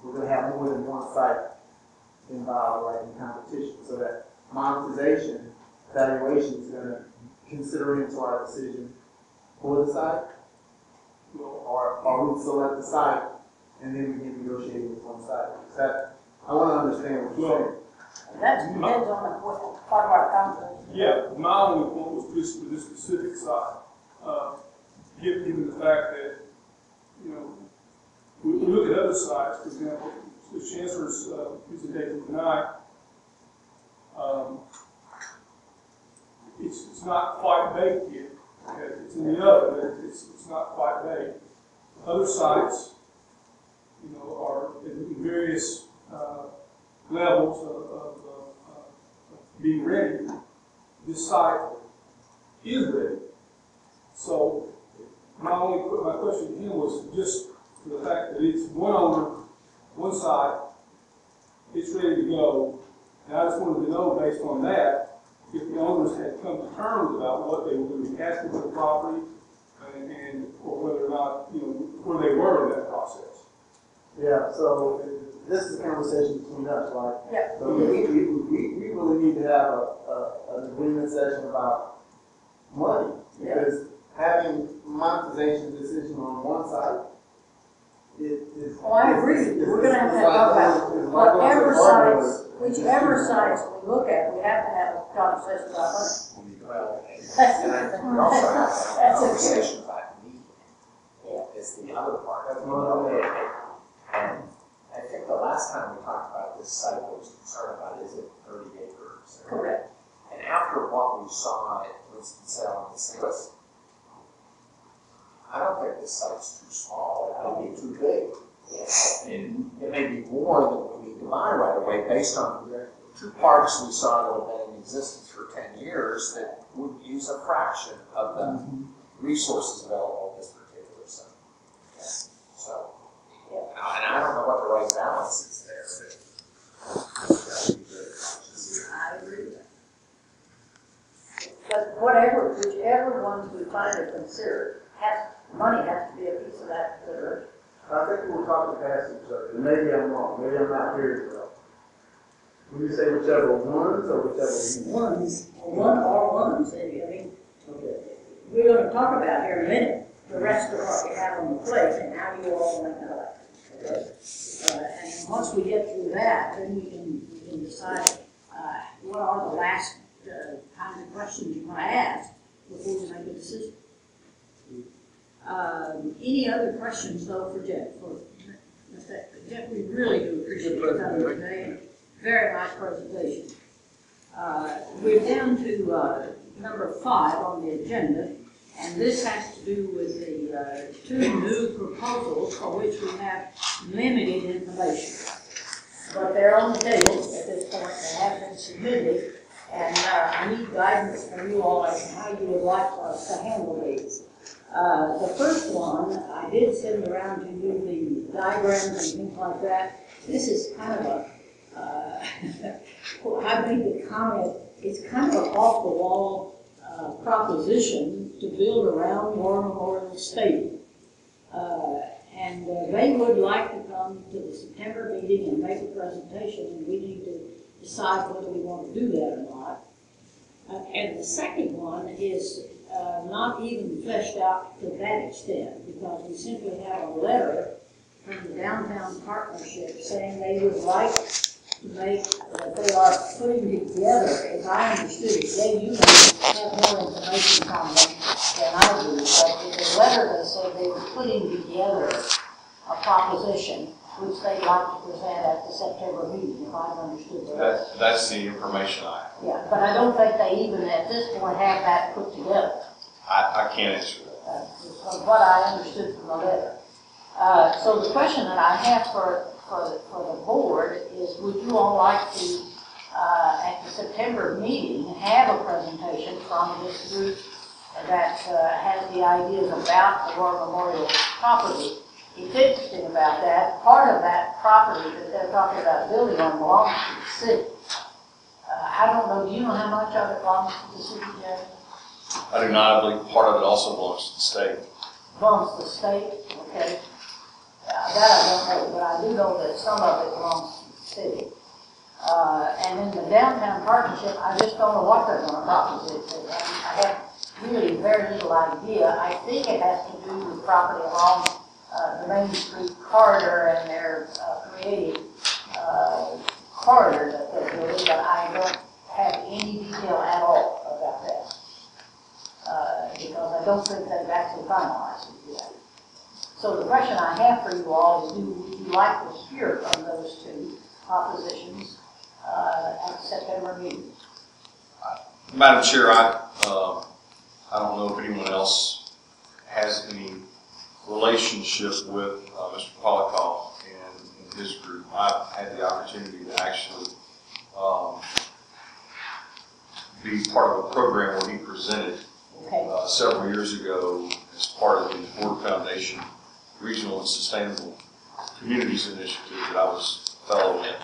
we're going to have more than one site involved, right, in competition, so that monetization valuation is going to consider into our decision for the site, or we select the site and then we can negotiate with one site. I want to understand what you're saying. That depends on the part of our conversation. Yeah, my only point was just for this specific site, given the fact that, you know, we look at other sites, for example, the Chancellor's presentation tonight, it's not quite baked yet. Okay? It's in the oven, but it's not quite baked. Other sites, you know, are in various levels of being ready. This site is ready. So my question to him was just for the fact that it's one owner, one site, it's ready to go. And I just wanted to know, based on that, if the owners had come to terms about what they were going to be asking for the property, and or whether or not, you know, where they were in that process. Yeah, so this is a conversation between us, right? Yeah. So we really need to have an agreement session about money, because having monetization decision on one side is. Oh, I agree. We're going to have to talk about whatever sites, whichever sites we look at, we have to have a conversation about money. Well, and we also have to have a conversation about need. Is the other part of it. And I think the last time we talked about this site, what was concerned about is it 30 acres? Correct. And after what we saw at Winston-Salem and St. Louis, I don't think this site's too small. It may be too big. And it may be more than we need to buy right away based on the two parks we saw that have been in existence for 10 years that would use a fraction of the resources available in this particular site. So, and I don't know what the right balance is there. I agree with that. But whichever ones we find to consider, money has to be a piece of that consideration. I think we're talking past each other, and maybe I'm wrong, maybe I'm not hearing well. Would you say whichever ones or whichever Ones, one or ones, I mean, we're going to talk about here in a minute the rest of what we have on the plate and how you all want to know it. Okay? And once we get through that, then we can decide what are the last kinds of questions you want to ask before you make a decision. Any other questions though for Jeff? Jeff, we really do appreciate you coming today. Very nice presentation. We're down to number 5 on the agenda, and this has to do with the 2 new proposals for which we have limited information. But they're on the table at this point, they have been submitted, and I need guidance from you all as to how you would like us to handle these. The first one, I did send around to you the diagrams and things like that. This is kind of a, I made the comment, it's kind of an off-the-wall proposition to build around War Memorial Stadium. And they would like to come to the September meeting and make a presentation, and we need to decide whether we want to do that or not. And the second one is not even fleshed out to that extent, because we simply have a letter from the Downtown Partnership saying they would like to make, that they are putting together, as I understood it, Jay, you may have more information from them than I do, but in the letter they said they were putting together a proposition which they'd like to present at the September meeting, if I've understood that. That's the information I have. Yeah, but I don't think they even at this point have that put together. I can't answer that. From what I understood from the letter. So the question that I have for the board is, would you all like to, at the September meeting, have a presentation from this group that has the ideas about the War Memorial property? It's interesting about that. Part of that property that they're talking about building on belongs to the city. I don't know, do you know how much of it belongs to the city, Jerry? I do not. I believe part of it also belongs to the state. Belongs to the state, okay. That I don't know, but I do know that some of it belongs to the city. And in the Downtown Partnership, I just don't know what they're going to propose. I have really very little idea. I think it has to do with property along the Main Street corridor and their creative corridor that they're building, but I don't have any detail at all about that. Because I don't think they've actually finalized it yet. So the question I have for you all is, would you like to hear from those 2 propositions at the September meeting? Madam Chair, I don't know if anyone else has any relationship with Mr. Polikoff and his group. I've had the opportunity to actually be part of a program where he presented several years ago as part of the Ford Foundation Regional and Sustainable Communities Initiative that I was a fellow in.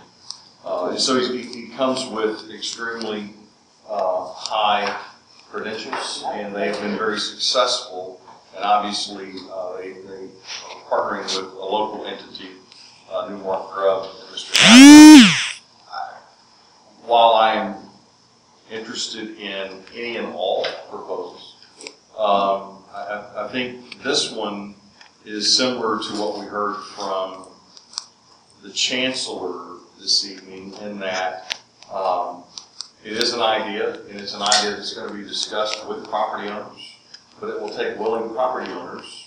And so he comes with extremely high credentials, and they have been very successful. And obviously, they are partnering with a local entity, Newmark Grubb and Mr. Knight. While I am interested in any and all proposals, I think this one is similar to what we heard from the Chancellor this evening, in that it is an idea, and it's an idea that's going to be discussed with property owners, but it will take willing property owners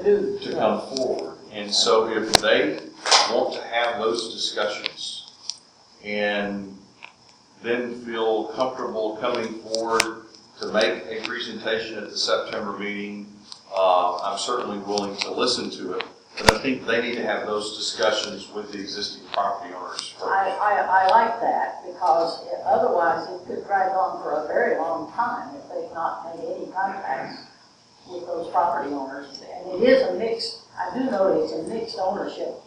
to come forward. And so if they want to have those discussions and then feel comfortable coming forward to make a presentation at the September meeting, I'm certainly willing to listen to it. But I think they need to have those discussions with the existing property owners first. I like that, because otherwise it could drag on for a very long time if they've not made any contacts with those property owners. And it is a mixed, I do know it's a mixed ownership.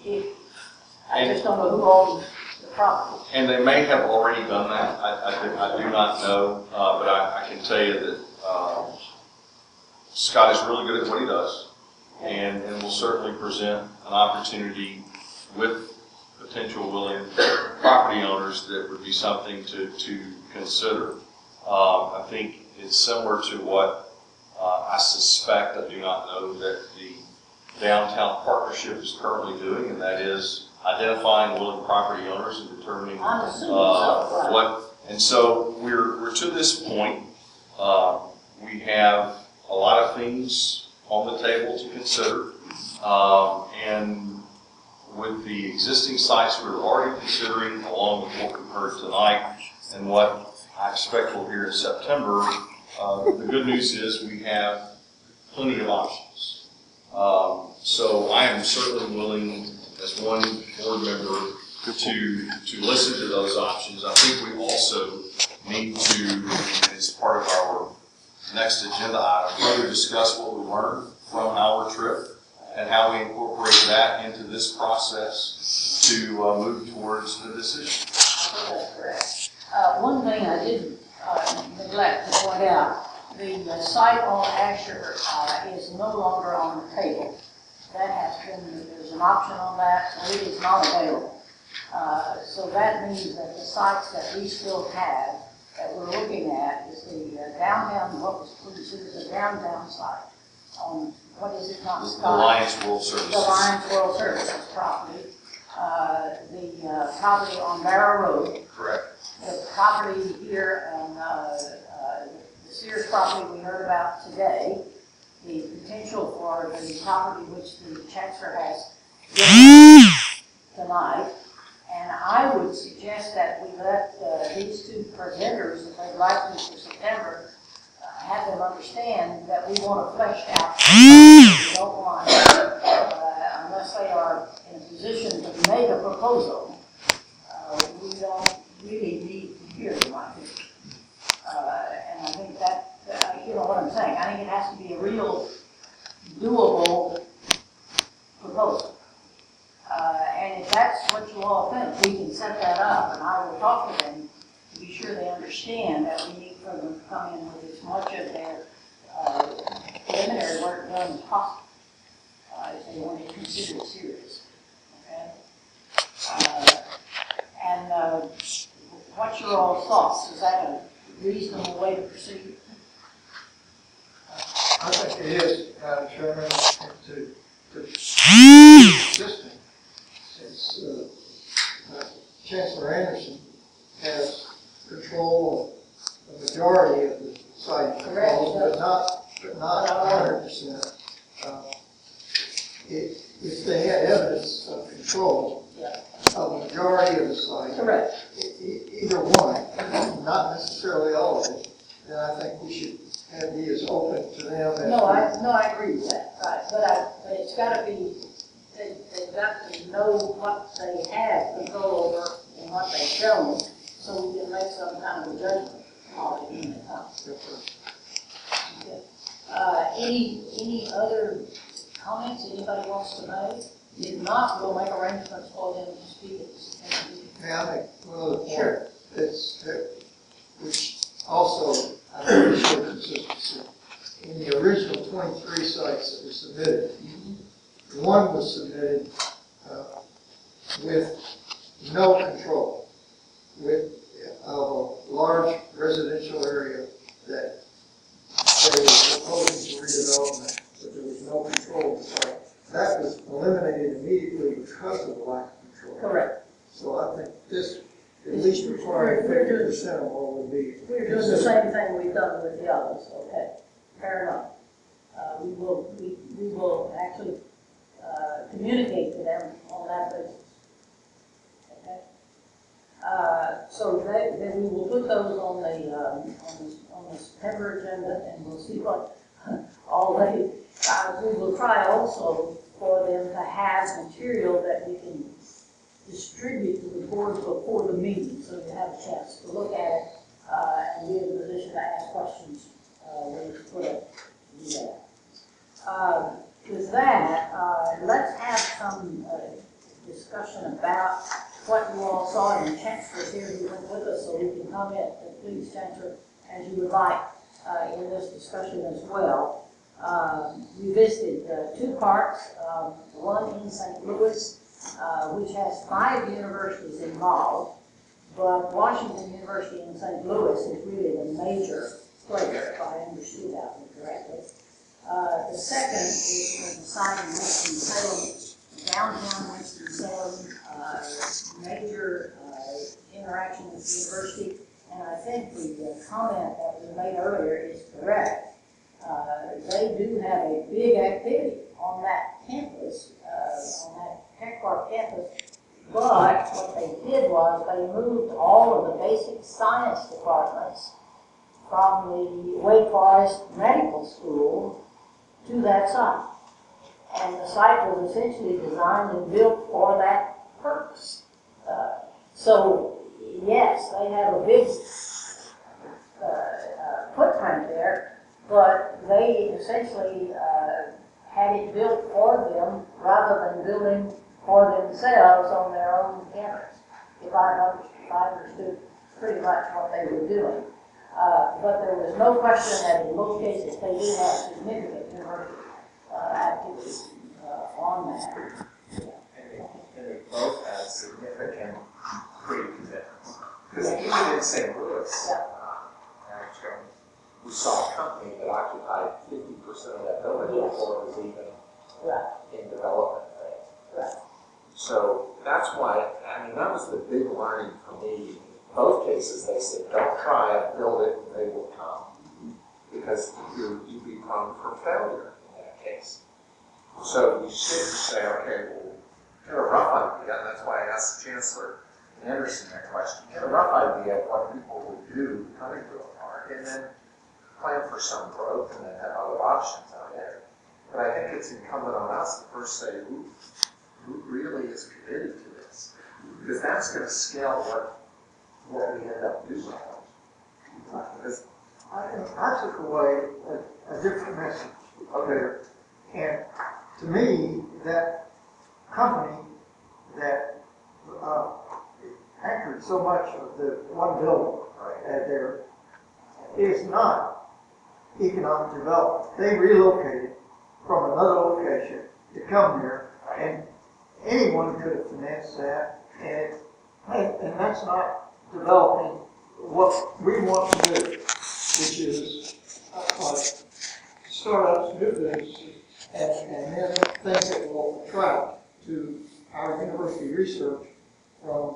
I just don't know who owns the property. And they may have already done that. I do not know, but I can tell you that Scott is really good at what he does, and will certainly present an opportunity with potential willing property owners that would be something to consider. I think it's similar to what I suspect, I do not know, that the Downtown Partnership is currently doing, and that is identifying willing property owners and determining And so we're to this point. We have a lot of things on the table to consider. And with the existing sites we're already considering, along with what we've heard tonight and what I expect we'll hear in September, the good news is we have plenty of options. So I am certainly willing, as one board member, to listen to those options. I think we also need to, as part of our next agenda item, further discuss what we learned from our trip and how we incorporate that into this process to move towards the decision. That's correct. One thing I did neglect to point out, the site on Asher is no longer on the table. That has been, there's an option on that, so it is not available. So that means that the sites that we still have, that we're looking at, is the downtown, what was considered the downtown site on, what is it, not The Scott? Alliance World Services. The Alliance World Services property. The property on Barrow Road. Correct. The property here on the Sears property we heard about today. The potential for the property which the Chancellor has given tonight. And I would suggest that we let these two presenters, if they'd like to for September, have them understand that we want to flesh out. We don't want, unless they are in a position to make a proposal, we don't really need to hear them, I think. And I think that, you know what I'm saying, I think it has to be a real doable proposal. And if that's what you all think, we can set that up, and I will talk to them to be sure they understand that we need for them to come in with as much of their preliminary work done as possible, if they want to consider it serious. Okay? And what's your all thoughts? Is that a reasonable way to proceed? I think it is, Madam Chairman, to be consistent, since Chancellor Anderson has control of the majority of the site control, but not 100%. If they had evidence of control of the majority of the site, Correct. Either one, not necessarily all of it, then I think we should have these open to them. No, I agree with that, right, but it's gotta be, they've got to know what they have control over and what they don't, so we can make some kind of a judgment on it when it comes. Okay. Any other comments anybody wants to make? If not, we'll make arrangements for them to speak at this meeting. May I make one other point? Sure. Which also, I think we show consistency. In the original 23 sites that were submitted, one was submitted with no control, with a large residential area that they were proposing for redevelopment, but there was no control of the site. That was eliminated immediately because of the lack of control. Correct. So I think this, at least requiring 50% of all would be. We're doing the same thing we've done with the others, okay, fair enough. We will actually communicate to them on that basis. Okay? So then we will put those on the September agenda, and we'll see what all they, we will try also for them to have material that we can distribute to the board before the meeting, so you have a chance to look at it and be in a position to ask questions when you put it to do that. With that, let's have some discussion about what you all saw, and the Chancellor's here who went with us, so we can comment, please, Chancellor, as you would like in this discussion as well. We visited two parks, one in St. Louis, which has 5 universities involved, but Washington University in St. Louis is really the major player, if I understood that one correctly. The second is the site in Winston-Salem, downtown Winston-Salem, major interaction with the university, and I think the comment that was made earlier is correct. They do have a big activity on that campus, on that Tech Park campus. But what they did was they moved all of the basic science departments from the Wake Forest Medical School to that site. And the site was essentially designed and built for that purpose. So, yes, they have a big footprint there, but they essentially had it built for them rather than building for themselves on their own campus, if I understood pretty much what they were doing. But there was no question that in most cases they do have significant university activities on that. And they both have significant pre-commitments. Because even in St. Louis, actually, we saw a company that occupied 50% of that building before it was even in development phase. Right. So that's why, I mean, that was the big learning for me. In both cases, they said, don't try it, build it, and they will come. Because you'd be prone for failure in that case. So you sit and say, okay, well, get a rough idea, and that's why I asked Chancellor Anderson that question. Get a rough idea of what people would do coming to a park, and then plan for some growth, and then have other options out there. But I think it's incumbent on us to first say, who really is committed to this? Because that's going to scale what we end up doing. Because I took away a different message there. And to me, that company that anchored so much of the one building there is not economic development. They relocated from another location to come here, and anyone could have financed that, and that's not developing what we want to do, which is startups, new businesses, and then things that will attract to our university research from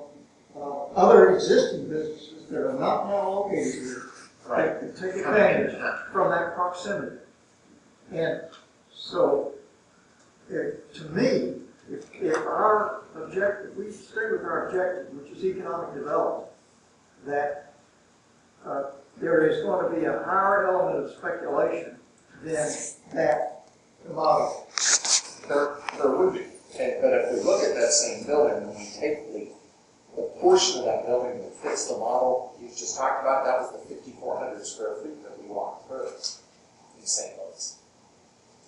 other existing businesses that are not now located here, that can take advantage from that proximity. And so, to me, if our objective, we stay with our objective, which is economic development, that there is going to be a higher element of speculation than that model. There would be. But if we look at that same building and we take the portion of that building that fits the model you just talked about, that was the 5,400 square feet that we walked through in St. Louis.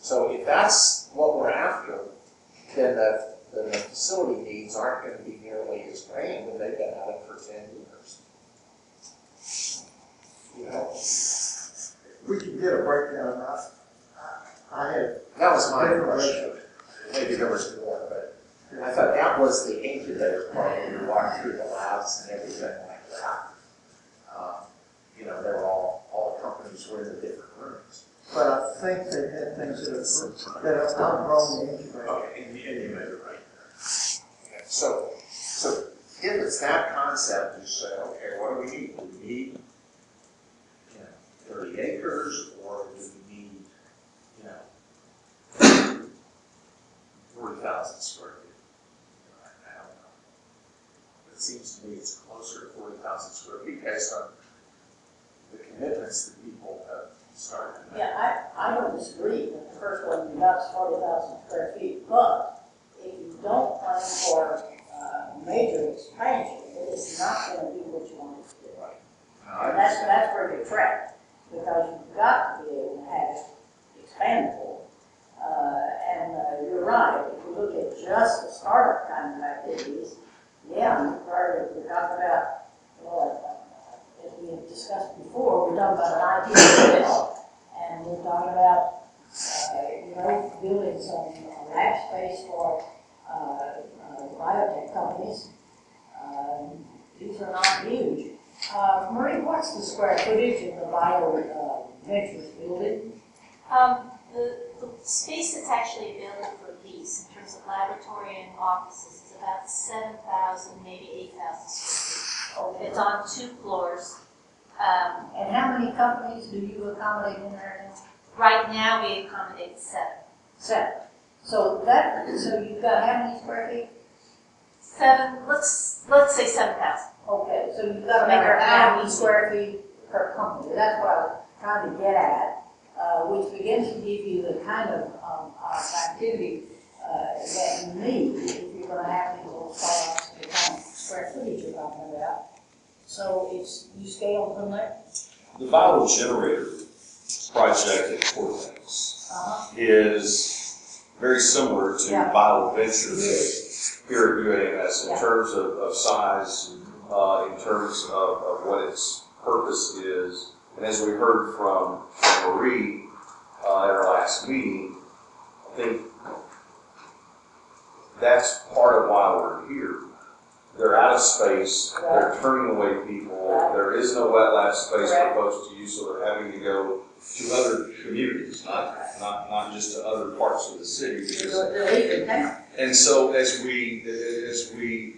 So if that's what we're after, then the facility needs aren't going to be nearly as grand, and they've been at it for 10 years. You know? We can get a breakdown. I had That was my impression. Maybe there was more, but I thought that was the incubator part when we walked through the labs and everything like that. You know, they were all the companies were in the different rooms. But I think they had things that have outgrown the incubator. Okay, and you made it right there. Okay, so if it's that concept, you say, okay, what do we need? Do we need 30 acres, or do we need 40,000 square feet? I don't know. It seems to me it's closer to 40,000 square feet based on the commitments that people have started. Yeah, I don't disagree that the first one you got is 40,000 square feet, but if you don't plan for major expansion, it's not going to do what you want it to do. Right. And that's where you're trapped, because you've got to be able to have it expandable. And you're right, if you look at just the startup kind of activities, yeah, we're talking about, as we have discussed before, we're talking about an IT bill, and we're talking about, building some lab space for biotech companies. These are not huge. Marie, what's the square footage of the bio ventures building? The space that's actually available for lease in terms of laboratory and offices is about 7,000, maybe 8,000 square feet. It's on 2 floors, And how many companies do you accommodate in there now? Right now, we accommodate 7. 7. So you've got how many square feet? 7, let's say 7,000. Okay, so you've got Make about our 1,000 easy. square feet per company. That's what I was trying to get at, which begins to give you the kind of activity that you need if you're going to have these little startups, the kind of square footage you're talking about. So you scale from there? The viral generator project at Cortex is very similar to Yeah. Viral Ventures here at UAMS in terms of size, in terms of what its purpose is. And as we heard from Marie at our last meeting, I think that's part of why we're here. They're out of space, they're turning away people, there is no wet lab space for folks to use, so they're having to go to other communities, not just to other parts of the city. And so as we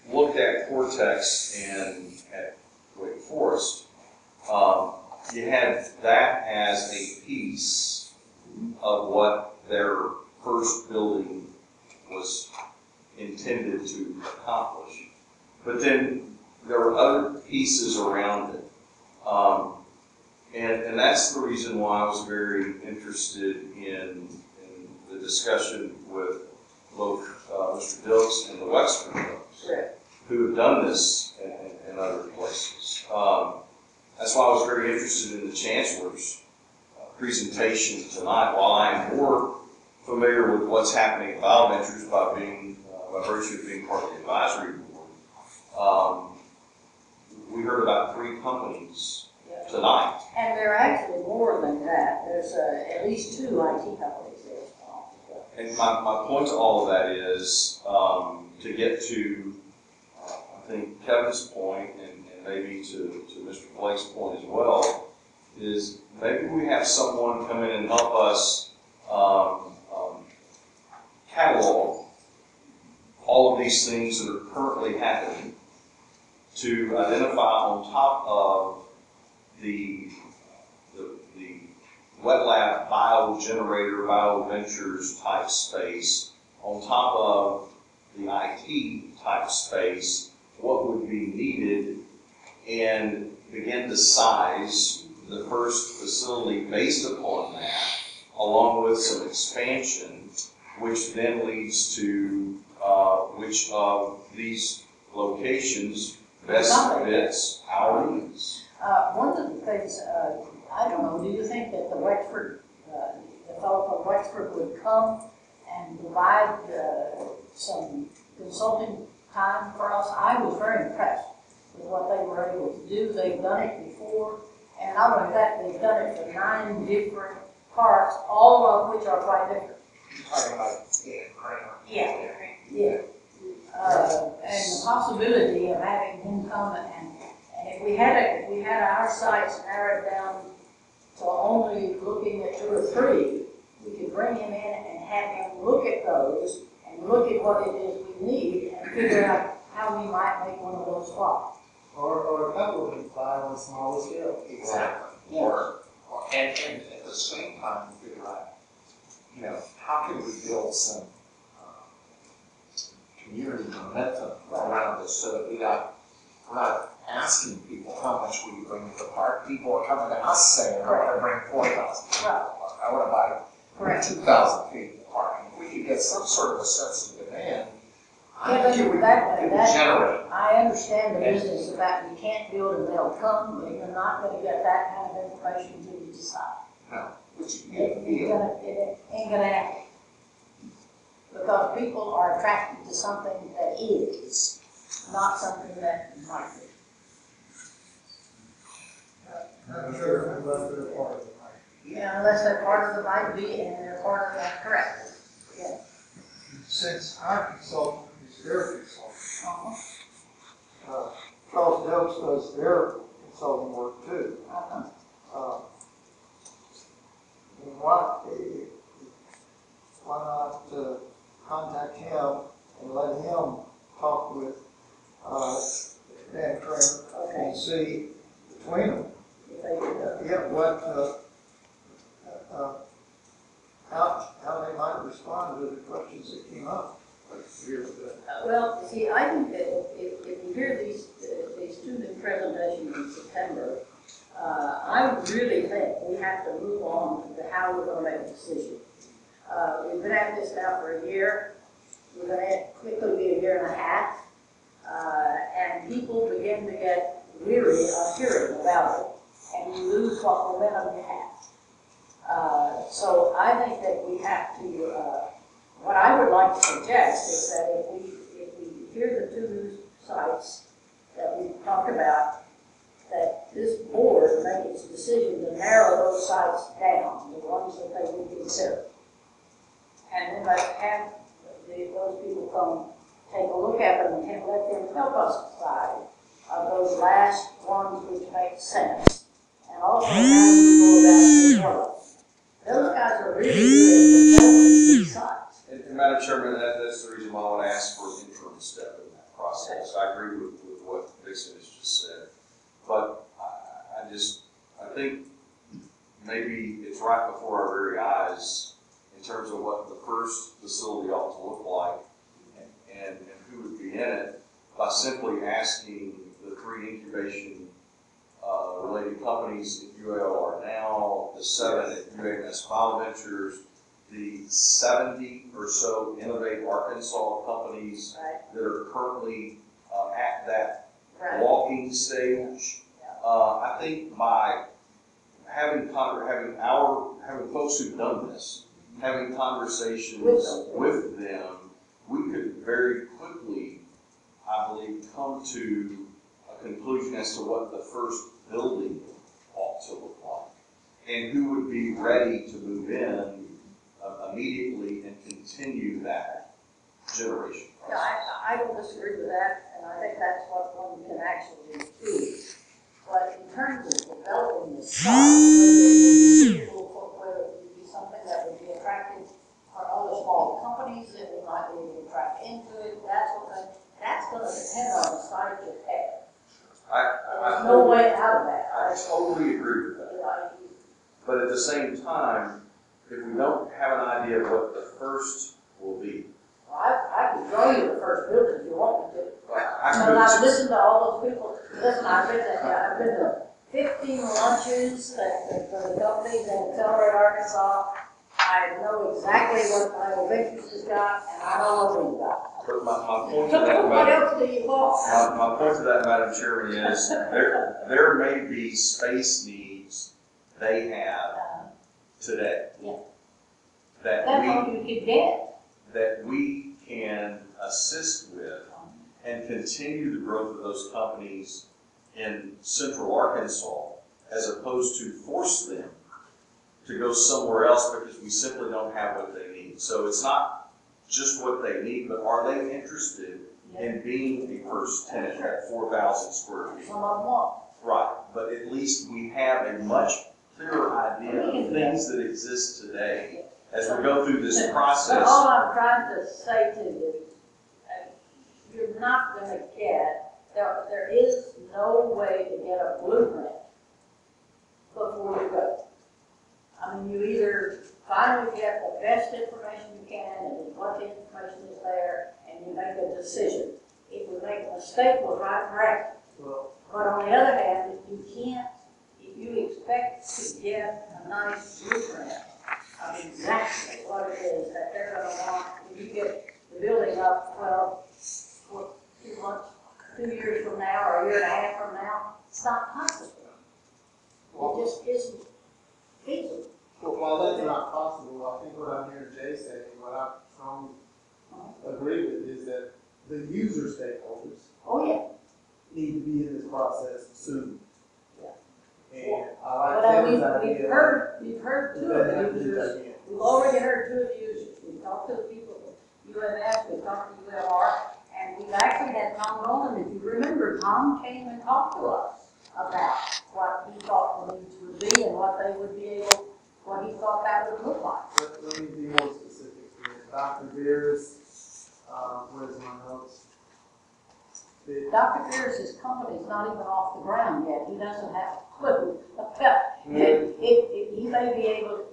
looked at Cortex and at Wake Forest, you had that as a piece of what their first building was intended to accomplish. But then there were other pieces around it. And that's the reason why I was very interested in the discussion with both Mr. Dilks and the Wexford folks, who have done this in other places. That's why I was very interested in the Chancellor's presentation tonight. While I am more familiar with what's happening at BioVentures by virtue of being part of the advisory board, we heard about 3 companies tonight. And there are actually more than that. There's at least 2 IT companies there. And my point to all of that is to get to, I think, Kevin's point, and maybe to Mr. Blake's point as well, is maybe we have someone come in and help us catalog all of these things that are currently happening to identify on top of the wet lab biogenerator, bioventures type space, on top of the IT type space, what would be needed, and begin to size the first facility based upon that, along with some expansion, which then leads to which of these locations best fits our needs. One of the things, I don't know, do you think that the fellow from Wexford would come and provide some consulting time for us? I was very impressed with what they were able to do. They've done it before, and not only that, they've done it for 9 different parts, all of which are quite different. You're talking about Yeah. Yeah. And the possibility of having him come and if we had our sites narrowed down to only looking at 2 or 3, we could bring him in and have him look at those and look at what it is we need and figure out how we might make one of those spots. Or a couple of them fly on a smaller scale. Exactly. Yes. And at the same time, figure out, how can we build some community momentum around this so that we're not asking people how much we bring to the park. People are coming to us saying, I want to bring 4,000 people. I want to buy 2,000 feet in the park. And if we could get some sort of a sense of demand, I think it would generate. I understand the business about you can't build and they'll come, but you're not going to get that kind of information until you decide. No, which you It ain't gonna happen. Because people are attracted to something that is, not something that might be. I'm sure unless they're part of it. Yeah, unless they're part of the might be and they're part of that, correct. Yeah. Since our consultant is their consultant, Charles Dopes does their consulting work too. Why not contact him and let him talk with Dan Kramer and see between them. Yeah, how they might respond to the questions that came up. Well, see, I think that if you hear these two new presentations in September, I really think we have to move on to how we're going to make a decision. We've been at this now for a year. We're going to quickly be a year and a half. And people begin to get weary of hearing about it, and you lose what momentum you have. So I think that we have to, what I would like to suggest is that if we hear the two new sites that we've talked about, that this board make its decision to narrow those sites down, the ones that they would consider. And then let's have those people come take a look at them and let them help us decide of those last ones which make sense. And also how you go about the work. Those guys are really good at developing these sites. And Madam Chairman, that's the reason why I want to ask for an interim step in that process. I agree with what Dixon has just said. But I think maybe it's right before our very eyes in terms of what the first facility ought to look like and who would be in it by simply asking the 3 incubation related companies at UALR now, the 7 at UAMS BioVentures, the 70 or so Innovate Arkansas companies that are currently at that walking stage. I think by having folks who've done this, having conversations with them, we could very quickly, I believe, come to a conclusion as to what the first building ought to look like, and who would be ready to move in immediately and continue that generation process. I don't disagree with that, and I think that's what one can actually do. But in terms of developing the site, whether it would be something that would be attractive for other small companies that we might be able to attract into it, that's going to depend on the site you have. There's no way out of that. I totally agree with that. But at the same time, if we don't have an idea of what the first will be. I can show you the first building if you want me to. But I've listened to all those people. Listen, I've been to 15 lunches for the companies in Accelerate Arkansas. I know exactly what BioVentures has got, and I know what we've got. But my point to that, What else do you want? my point to that, Madam Chairman, is there may be space needs they have today. Yeah. That That's all you could get. that we can assist with and continue the growth of those companies in Central Arkansas, as opposed to force them to go somewhere else because we simply don't have what they need. So it's not just what they need, but are they interested in being a first tenant at 4,000 square feet? Some of them won't. Right, but at least we have a much clearer idea of things that exist today as we go through this process. But all I'm trying to say to you, you're not going to get, there is no way to get a blueprint before you go. I mean, you either finally get the best information you can, and what the information is there, and you make a decision. If we make a mistake, we'll try to correct it. But on the other hand, if you expect to get a nice blueprint of exactly what it is that they're going to want, when you get the building up, well, 2 years from now, or a year and a half from now, it's not possible. It just isn't feasible. Well, while that's not possible, I think what I'm hearing Jay say, and what I strongly agree with, is that the user stakeholders need to be in this process soon. Yeah. And I like Kevin's idea. We've heard two of the users. We've already heard two of the users. We've talked to the people at UMS, we've talked to ULR, and we've actually had Tom Rowland. If you remember, Tom came and talked to us about what he thought the needs would be and what they would be able, what he thought that would look like. Let me be more specific here. Dr. Beers, where's my notes? Dr. Pierce's company's not even off the ground yet. He doesn't have a clue. He may be able,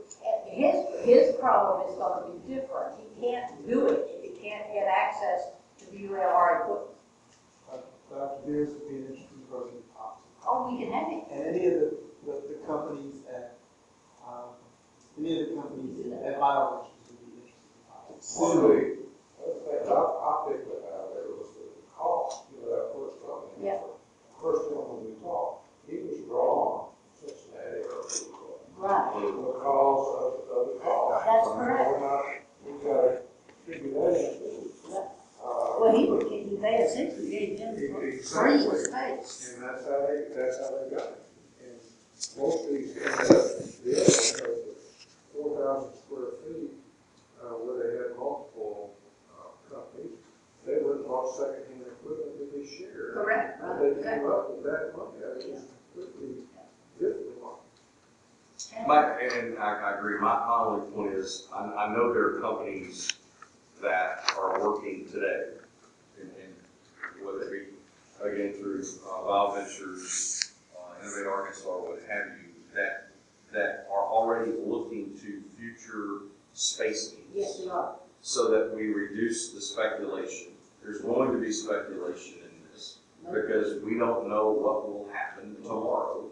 his problem is going to be different. He can't do it if he can't get access to the ULR equipment. Dr. Beers would be an interesting person to talk to. Oh, we can have it. And any of the companies at, BioVentures would be interesting to talk to. One thing I picked out there was the cost, that first company. Yeah. First one when we talked, he was drawn Cincinnati or Right. because of the cost. That's correct. We gotta figure that out too. Well, they essentially gave him free space. And that's how they got it. And most of these, the other one, 4,000 square feet, where they had multiple companies, they went and bought secondhand equipment that they shared. Correct. And they came up with that money. That was completely different. And I agree, my only point is, I know there are companies that are working today, and whether it be, again, through BioVentures, Innovate Arkansas, what have you, that are already looking to future space needs. Yes, they are. So that we reduce the speculation. There's going to be speculation in this, because we don't know what will happen tomorrow.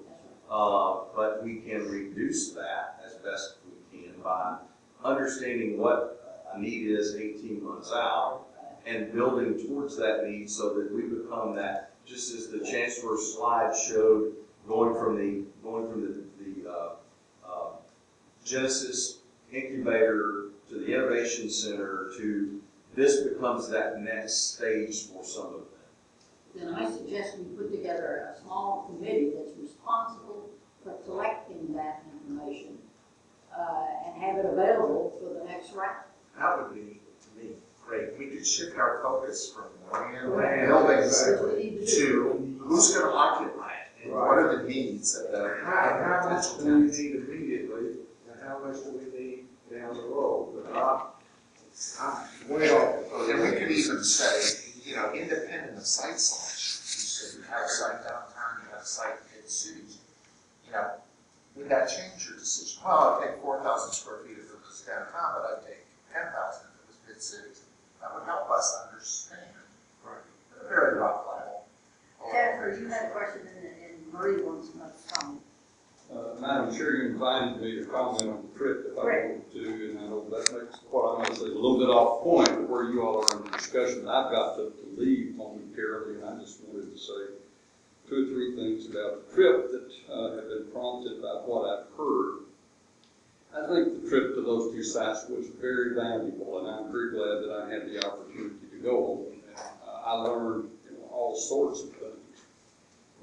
But we can reduce that as best we can by understanding what a need is 18 months out and building towards that need so that we become that, just as the Chancellor's slide showed, going from the Genesis incubator to the Innovation Center to this becomes that next stage for some of them. Then I suggest we put together a small committee that's responsible for collecting that information and have it available for the next round. That would be, to me, great. We could shift our focus from land Correct. buildings Exactly. to who's going to occupy it and what are the needs of the How much potential do we tenants. need immediately, and how much do we need down the road? But I'm way off. And we could even say, independent of site selection, you have a site downtown, you have a site in the cities, would that change your decision? Well, I'd take 4,000 square feet if it was downtown, but I'd take 10,000 if it was mid-cities. That would help us understand. Right. At a very rough level. Jennifer, you had a question and Marie wants to comment. Madam Chair, you invited me to comment on the trip if I wanted to, and I know that makes what I'm going to say a little bit off point of where you all are in the discussion. I've got to leave momentarily, and I just wanted to say 2 or 3 things about the trip that have been prompted by what I've heard. I think the trip to those 2 sites was very valuable, and I'm very glad that I had the opportunity to go on them. I learned all sorts of things.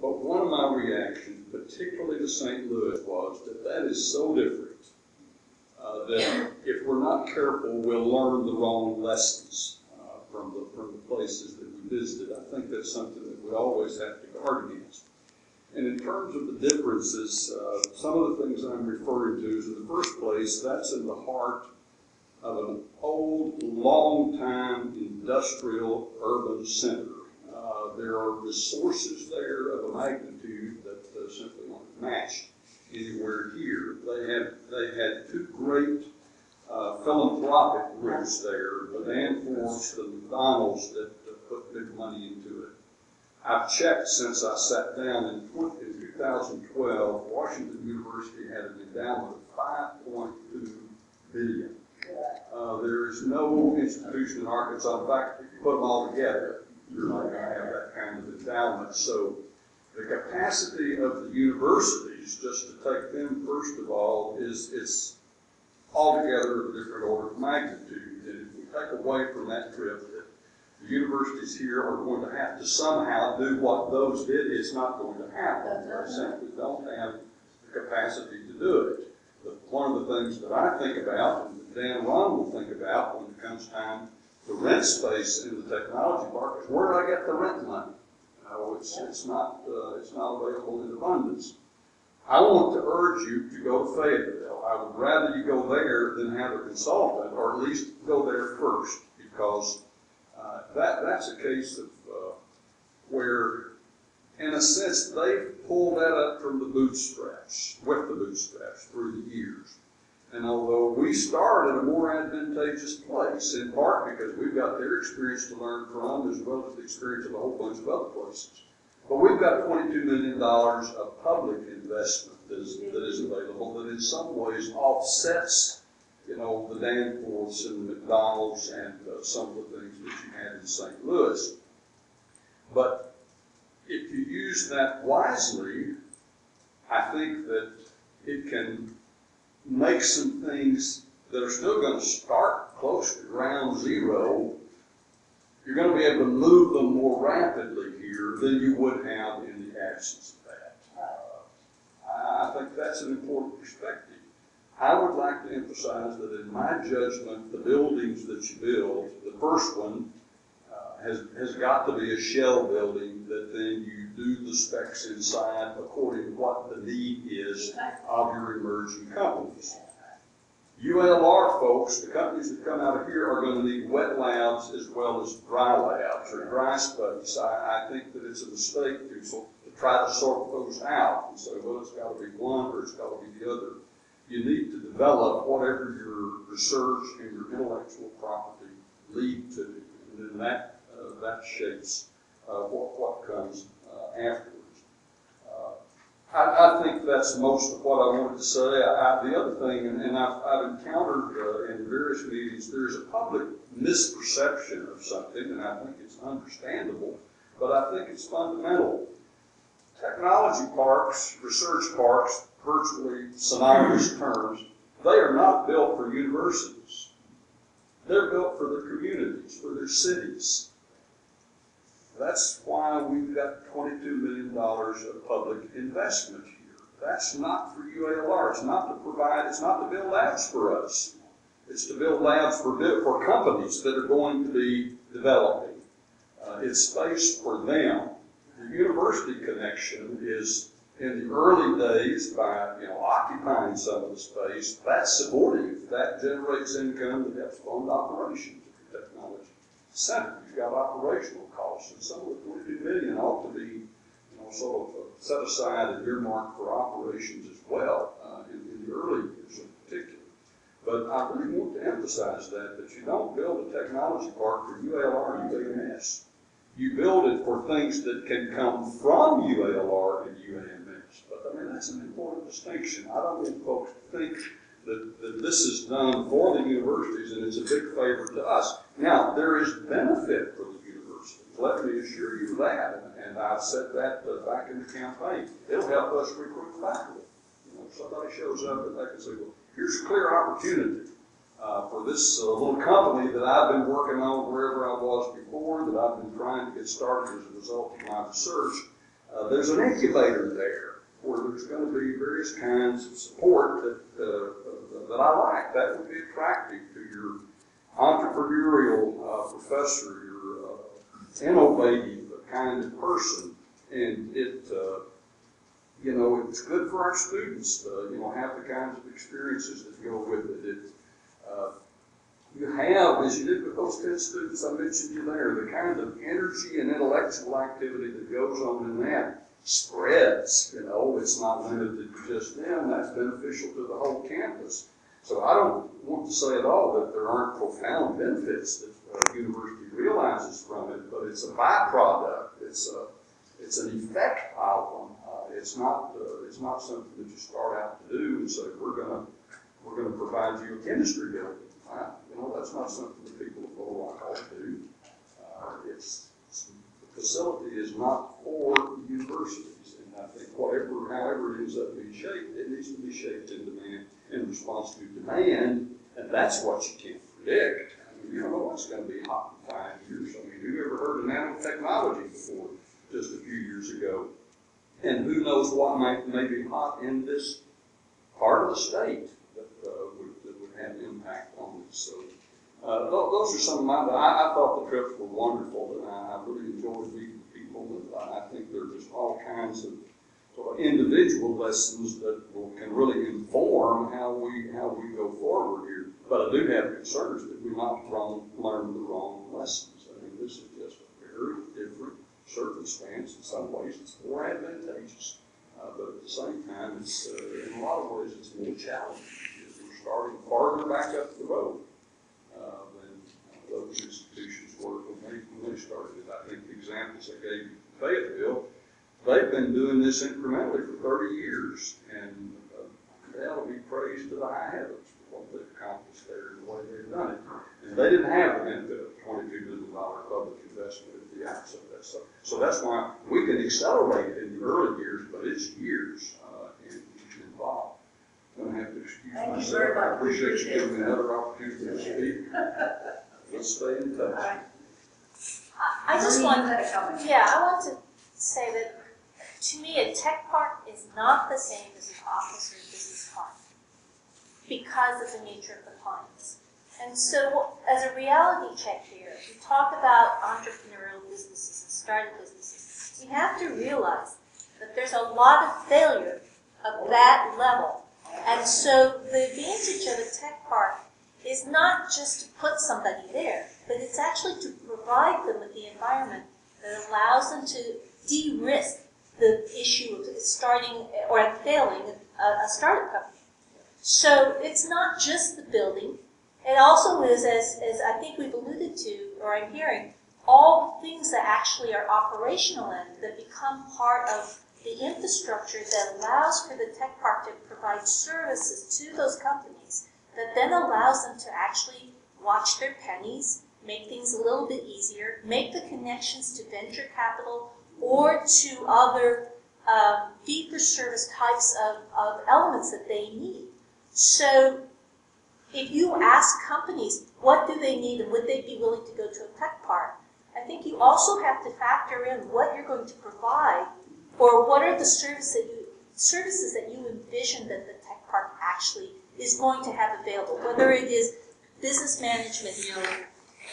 But one of my reactions, particularly to St. Louis, was that is so different that if we're not careful, we'll learn the wrong lessons from the places that we visited. I think that's something that we always have to guard against. And in terms of the differences, some of the things I'm referring to is, in the first place, that's in the heart of an old, long-time industrial urban center. There are resources there of a magnitude that simply aren't matched anywhere here. They had 2 great philanthropic groups there, the Danforths, the McDonald's, that put big money into it. I've checked since I sat down in 2012. Washington University had an endowment of $5.2 billion. There is no institution in Arkansas, in fact, if you put them all together, you're not going to have that kind of endowment. So the capacity of the universities, just to take them first of all, is altogether a different order of magnitude. And if we take away from that trip that the universities here are going to have to somehow do what those did, it's not going to happen. They simply don't have the capacity to do it. But one of the things that I think about, and that Dan and Ron will think about when it comes time to rent space in the technology park, is where do I get the rent money? It's not available in abundance. I want to urge you to go to Fayetteville. I would rather you go there than have a consultant, or at least go there first, because that's a case of where, in a sense, they've pulled that up from the bootstraps, with the bootstraps through the years. And although we start at a more advantageous place, in part because we've got their experience to learn from, as well as the experience of a whole bunch of other places. But we've got $22 million of public investment that is available that in some ways offsets, you know, the Danforths and the McDonald's and some of the things that you had in St. Louis. But if you use that wisely, I think that it can make some things that are still going to start close to ground zero. You're going to be able to move them more rapidly here than you would have in the absence of that. I think that's an important perspective. I would like to emphasize that in my judgment, the buildings that you build, the first one has got to be a shell building that then you do the specs inside according to what the need is of your emerging companies. ULR folks, the companies that come out of here are going to need wet labs as well as dry labs or dry space. I think that it's a mistake to try to sort those out and say, well, it's got to be one or it's got to be the other. You need to develop whatever your research and your intellectual property lead to, and then that shapes what comes afterwards. I think that's most of what I wanted to say. The other thing, and I've encountered in various meetings, there's a public misperception of something, and I think it's understandable, but I think it's fundamental. Technology parks, research parks, virtually synonymous terms, they are not built for universities. They're built for their communities, for their cities. That's why we've got $22 million of public investment here. That's not for UALR. It's not to build labs for us. It's to build labs for companies that are going to be developing. It's space for them. The university connection is in the early days by occupying some of the space. That's supportive. That generates income that helps fund operations of the technology center. You've got operational costs, and some of the $22 million ought to be sort of set aside and earmarked for operations as well in the early years in particular. But I really want to emphasize that you don't build a technology park for UALR and UAMS. You build it for things that can come from UALR and UAMS. But I mean, that's an important distinction. I don't want folks to think that this is done for the universities and it's a big favor to us. Now, there is benefit for the universities. Let me assure you that, and I've said that back in the campaign. It'll help us recruit faculty. If somebody shows up and they can say, well, here's a clear opportunity for this little company that I've been working on wherever I was before, that I've been trying to get started as a result of my research. There's an incubator there where there's going to be various kinds of support that I like. That would be attractive to your entrepreneurial professor, your innovative kind of person, and it's good for our students to have the kinds of experiences that go with it. You have, as you did with those 10 students I mentioned you there, the kind of energy and intellectual activity that goes on in that spreads. It's not limited to just them. That's beneficial to the whole campus. So I don't want to say at all that there aren't profound benefits that the university realizes from it, but it's a byproduct. It's an effect of them. It's not something that you start out to do and say we're going to provide you a chemistry building. That's not something that people of Little Rock ought to do. The facility is not for universities, and I think however it ends up being shaped, it needs to be shaped in response to demand, and that's what you can't predict. You don't know what's going to be hot in 5 years. Who ever heard of nanotechnology before just a few years ago? And who knows what may be hot in this part of the state that would have impact on this. So those are some of my, I thought the trips were wonderful, and I really enjoyed meeting people, and I think there are just all kinds of sort of individual lessons that can really inform how we go forward here. But I do have concerns that we might learn the wrong lessons. This is just a very different circumstance, in some ways it's more advantageous. But at the same time, it's, in a lot of ways, it's more challenging. We're starting farther back up the road than those institutions were when they started it. I think the examples I gave you in Fayetteville, they've been doing this incrementally for 30 years, and they ought to be praised to the high heavens for what they've accomplished there and the way they've done it. And they didn't have the benefit of $22 million public investment at the outset of that. So that's why we can accelerate it in the early years, but it's years involved. I'm going to have to excuse myself. I appreciate you giving me another opportunity to speak. Let's stay in touch. I just want I want to say that to me a tech park is not the same as an office or business park because of the nature of the clients. And so as a reality check here, we talk about entrepreneurial businesses and startup businesses. We have to realize that there's a lot of failure of that level. And so the advantage of a tech park is not just to put somebody there, but it's actually to provide them with the environment that allows them to de-risk the issue of starting or failing a startup company. So it's not just the building. It also is, as I think we've alluded to, or I'm hearing, all the things that actually are operational and that become part of the infrastructure that allows for the tech park to provide services to those companies that then allows them to actually watch their pennies, make things a little bit easier, make the connections to venture capital or to other fee-for-service types of elements that they need. So if you ask companies what do they need and would they be willing to go to a tech park, I think you also have to factor in what you're going to provide or what are the services that you envision that the tech park actually is going to have available, whether it is business management,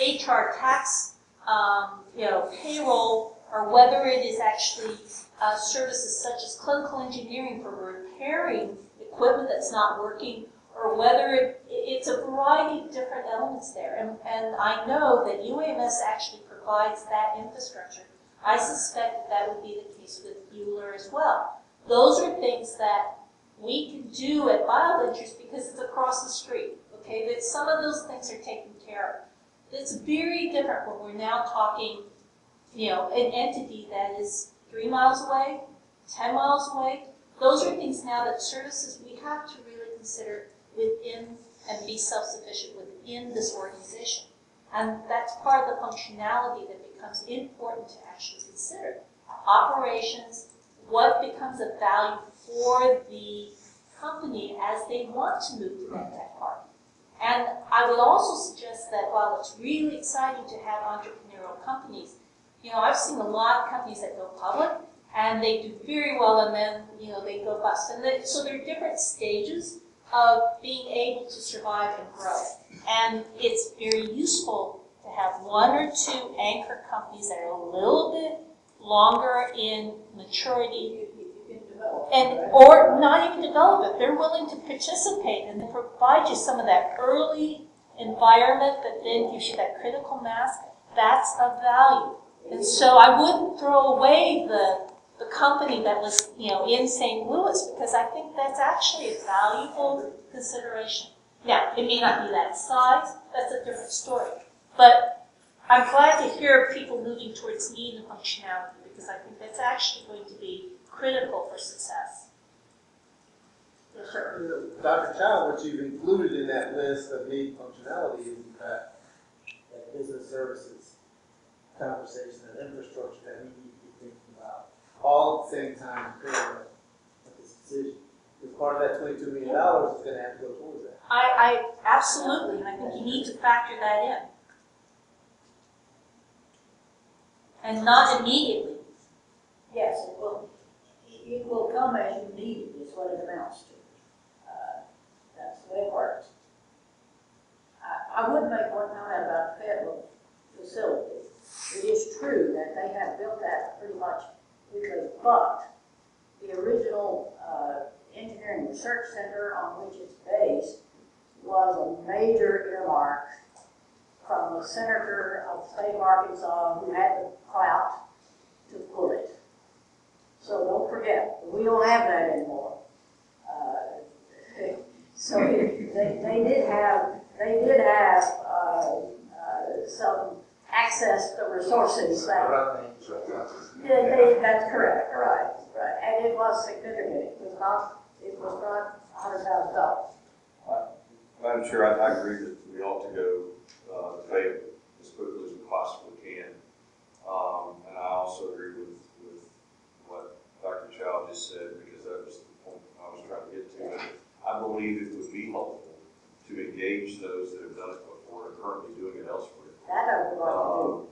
HR, tax, payroll, or whether it is actually services such as clinical engineering for repairing equipment that's not working, or whether it's a variety of different elements there. And I know that UAMS actually provides that infrastructure. I suspect that would be the case with Bueller as well. Those are things that we can do at BioVentures because it's across the street, okay? That some of those things are taken care of. It's very different when we're now talking, an entity that is 3 miles away, 10 miles away. Those are things now that services we have to really consider within and be self-sufficient within this organization. And that's part of the functionality that becomes important to actually consider. Operations, what becomes of value for the company as they want to move to that tech park. And I would also suggest that while it's really exciting to have entrepreneurial companies, I've seen a lot of companies that go public and they do very well and then, they go bust. And so there are different stages of being able to survive and grow. And it's very useful to have 1 or 2 anchor companies that are a little bit longer in maturity or not even develop it. They're willing to participate and provide you some of that early environment that then gives you that critical mass. That's of value. And so I wouldn't throw away the company that was, in St. Louis because I think that's actually a valuable consideration. Now, it may not be that size. That's a different story. But I'm glad to hear people moving towards need and functionality because I think that's actually going to be critical for success. Yes, sir. Dr. Child, what you've included in that list of need functionality is in fact that business services conversation and infrastructure that we need to be thinking about all at the same time preparing for this decision. Because part of that $22 million is going to have to go towards that. I absolutely, and I think you need to factor that in. And not immediately. Yes, it will come as you need it, is what it amounts to. That's the way it works. I would make one comment about the Fayetteville facility. It is true that they have built that pretty much quickly, but the original engineering research center on which it's based was a major earmark from the senator of the state of Arkansas who had the clout to pull it. So don't forget, we don't have that anymore. So they did have some access to resources that. That's correct, right. And it was significant. It was not $100,000. Madam Chair, I agree that we ought to go debate it as quickly as we possibly can. And I also agree with what Dr. Chow just said, because that was the point I was trying to get to. And I believe it would be helpful to engage those that have done it before and currently doing it elsewhere. That I would like to do.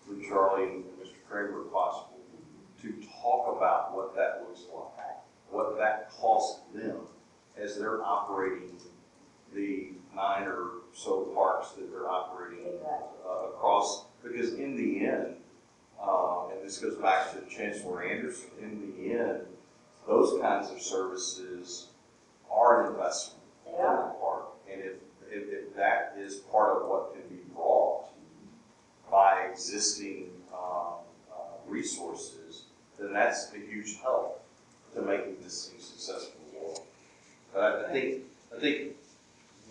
Through Charlie and Mr. Kramer, if possible, to talk about what that looks like, what that costs them as they're operating the 9 or so parks that they're operating across. Because in the end, and this goes back to Chancellor Anderson, in the end, those kinds of services are an investment in the park. And if that is part of what can be brought by existing resources, then that's a huge help to making this thing successful as well. But I think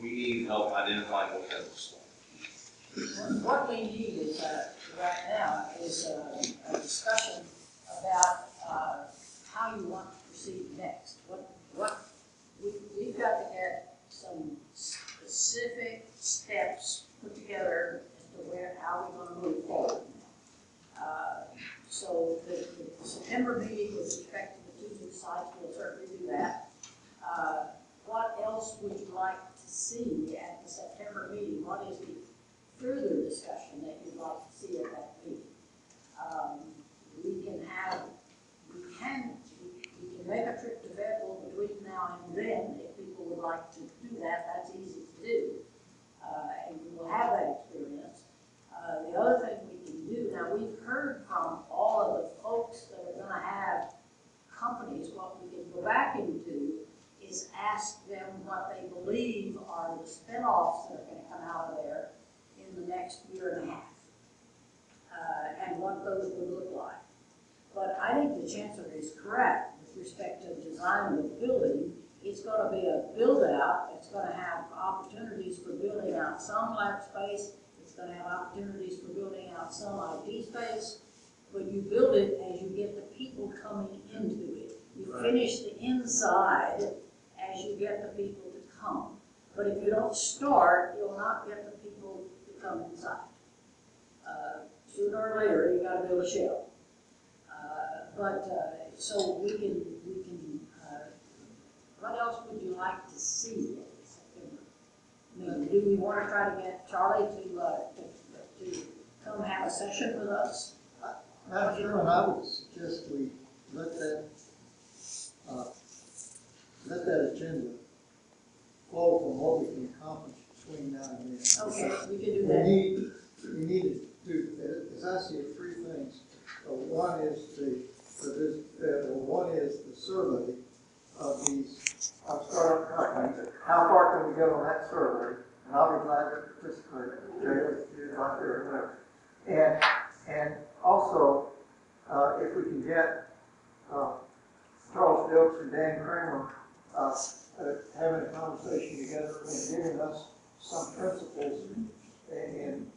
we need help identifying what that looks like. What we need is, right now, is a discussion about how you want to proceed next. We've got to get some specific steps put together as to how we're going to move forward. So the September meeting with respect to the 2 new sites, we'll certainly do that. What else would you like to see at the September meeting? What is the further discussion that you'd like to see at that meeting? We can make a trip to Bethel between now and then if people would like to do that. That's easy to do, and we will have that experience. The other thing we can do, now we've heard from all of the folks that are going to have companies. What we can go back and do is ask them what they believe are the spinoffs that are going to come out of there in the next year and a half, and what those would look like. But I think the Chancellor is correct with respect to design of the building. It's going to be a build out. It's going to have opportunities for building out some lab space. It's going to have opportunities for building out some IT space. But you build it as you get the people coming into it. You finish the inside as you get the people to come. But if you don't start, you'll not get the people to come inside. Sooner or later, you got to build a shell. So we can. What else would you like to see in September? I mean, do we want to try to get Charlie to come have a session with us? Madam Chairman, I would suggest we let that agenda flow from what we can accomplish between now and then. Okay, we can do that. We need to do, as I see it, 3 things. One is the survey of these startup companies. How far can we go on that survey? And I'll be glad to participate. And also, if we can get Charles Dilks and Dan Kramer having a conversation together and giving us some principles, and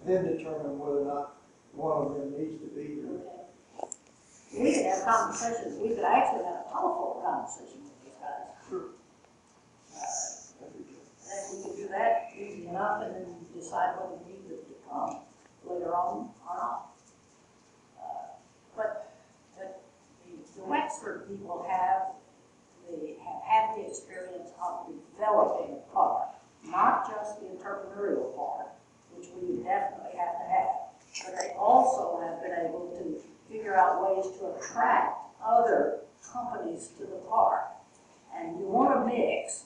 then determine whether or not one of them needs to be here. We could have conversations. We could actually have a telephone conversation with these guys. Sure. And we could do that easy enough and then decide whether we need it to come later on or not. But the Wexford people have had the experience of developing a park, not just the entrepreneurial part, which we definitely have to have, but they also have been able to figure out ways to attract other companies to the park. And you want to mix.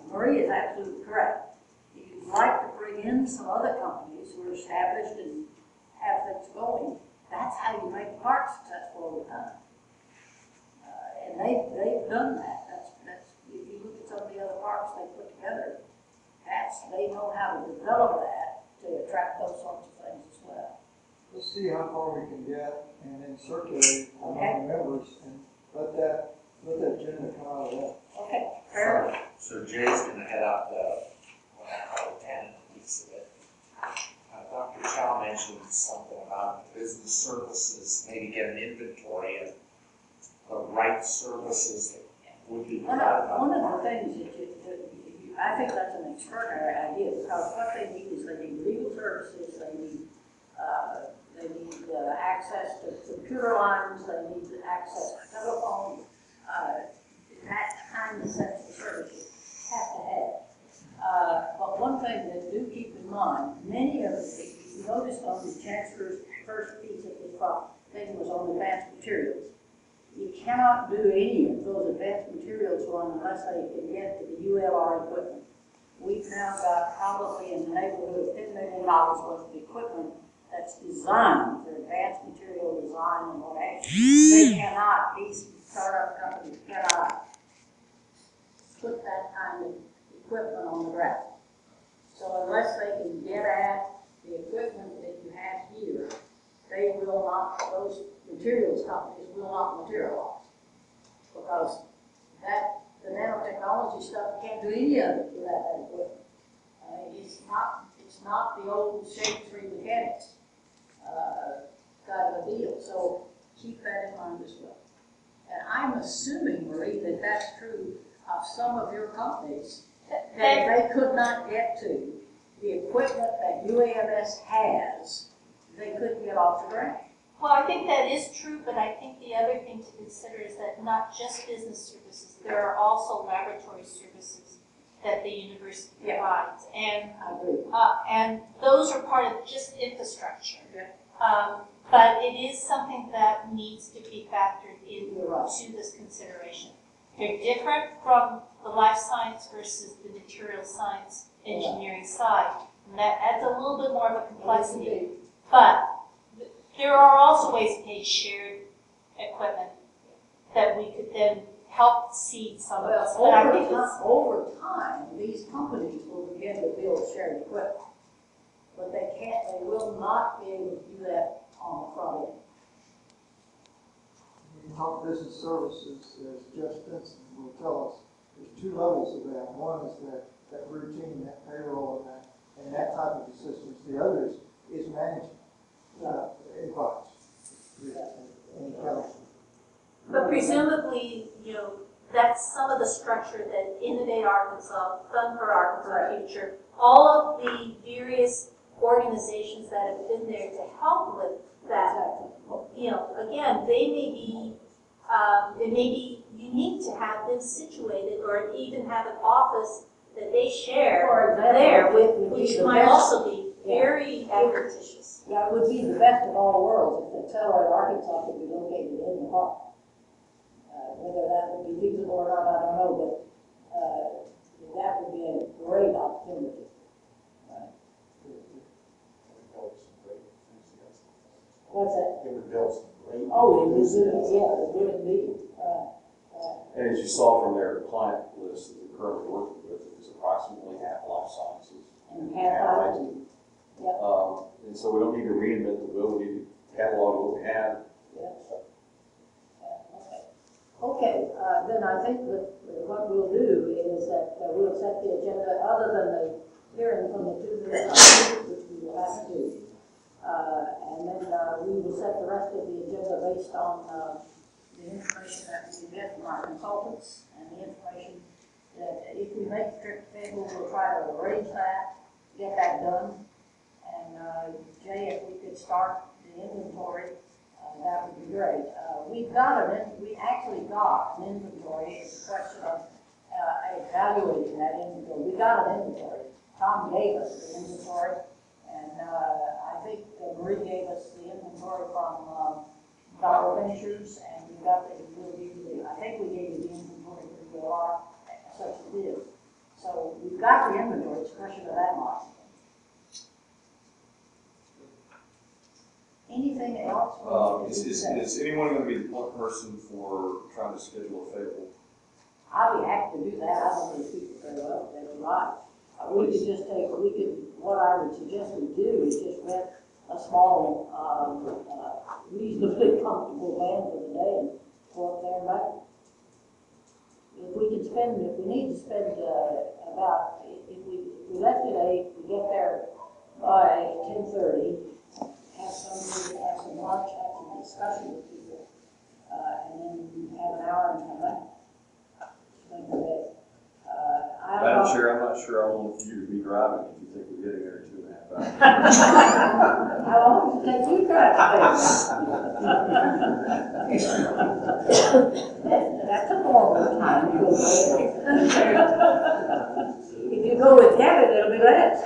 Marie is absolutely correct. If you'd like to bring in some other companies who are established and have things going, that's how you make the park successful over time. And they've done that. That's if you look at some of the other parks they put together, they know how to develop that to attract those sorts of things as well. let's see how far we can get and then circulate it among the members and let that agenda come out of that. Okay, fair enough. So Jay's gonna head up the, what I call the tenant piece of it. Dr. Chow mentioned something about business services, maybe get an inventory of the right services that would be provided by One of the things I think that's an extraordinary idea, because what they need is they need legal services, they need access to computer lines, they need access to telephone, that kind of essential services have to have. But one thing that do keep in mind, many of the, you noticed on the Chancellor's first piece of his thing was on advanced materials. You cannot do any of those advanced materials one unless they can get to the ULR equipment. We've now got probably in the neighborhood of $10 million worth of equipment that's designed for advanced material design and what have you. They cannot, these startup companies cannot put that kind of equipment on the ground. So unless they can get at the equipment that you have here, they will not, those materials companies will not materialize. Because the nanotechnology stuff, you can't do any of it without that equipment. It's not the old shade-free mechanics kind of a deal. So keep that in mind as well. And I'm assuming, Marie, that that's true of some of your companies, that they could not get to the equipment that UAMS has, they couldn't get off the ground. Well, I think that is true, but I think the other thing to consider is that not just business services, there are also laboratory services that the university provides. And those are part of just infrastructure. But it is something that needs to be factored into this consideration. They're different from the life science versus the material science engineering side. And that adds a little bit more of a complexity. But there are also ways to take shared equipment that we could then help seed some of this. But I think over time, these companies will begin to build shared equipment. But they will not be able to do that on the front end. When you talk business services, as Jeff Stinson will tell us, there's two levels of that. One is that routine, that payroll, and that type of assistance. The other is management. Advice. But presumably, that's some of the structure that Innovate Arkansas, Fund for Arkansas Future, all of the various organizations that have been there to help with that. Again, they may be, it may be unique to have them situated or even have an office that they share there, which might also be very advantageous. Yeah, it would be the best of all worlds if Accelerate Arkansas could be located in the park. Whether that would be feasible or not, I don't know, but that would be a great opportunity. What's that? It would build some great. Oh, it would, yeah, it would indeed. And as you saw from their client list that they're currently working with, it was approximately half life sciences. And half IT. Yep. And so we don't need to reinvent the wheel, we need to catalog what we have. Okay, then I think that what we'll do is that we'll set the agenda, other than the hearing from the 2 minutes, which we will have to do. And then we will set the rest of the agenda based on the information that we get from our consultants and the information that if we make the trip table, we'll try to arrange that, get that done. And Jay, if we could start the inventory, that would be great. We actually got an inventory. It's a question of evaluating that inventory. We got an inventory. Tom gave us the inventory, and I think Marie gave us the inventory from Dollar Ventures, and we got I think we gave you the inventory for the ULR, such as it is. So we've got the inventory. It's a question of that much. Anything else? Is anyone going to be the point person for trying to schedule a fable? I'll be happy to do that. I don't know people very well. That's right. What I would suggest we do is just a small, reasonably comfortable van for the day and go up there and back. If we need to spend, about, if we left at 8, we get there by 10:30, have some lunch, have some discussion with people, and then have an hour and come back. Make the day. Madam Chair, I'm not sure I want you to be driving if you think we're getting there in 2.5 hours. How long does it take you to drive? That's a normal time to go there. If you go with Kevin, it'll be less.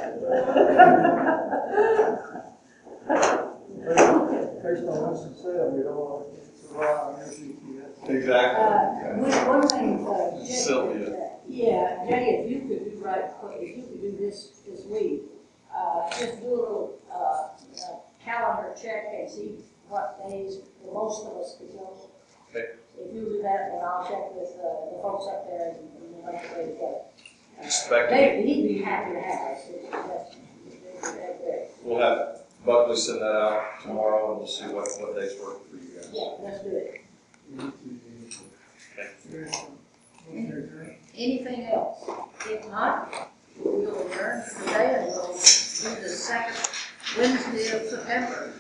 Based on what's said, we don't want to survive on your GPS. Exactly. One thing, Jay, Sylvia. yeah, Jay, if you could do this week, just do a little, calendar check and see what days the most of us could go. Okay. If you do that, then I'll check with, the folks up there and we'll make a way to go. He'd be happy to have us. We'll have Buckley send that out tomorrow, and we'll see what days work for you guys. Yeah, let's do it. Anything else? If not, we'll adjourn for today and we'll do the second Wednesday of September.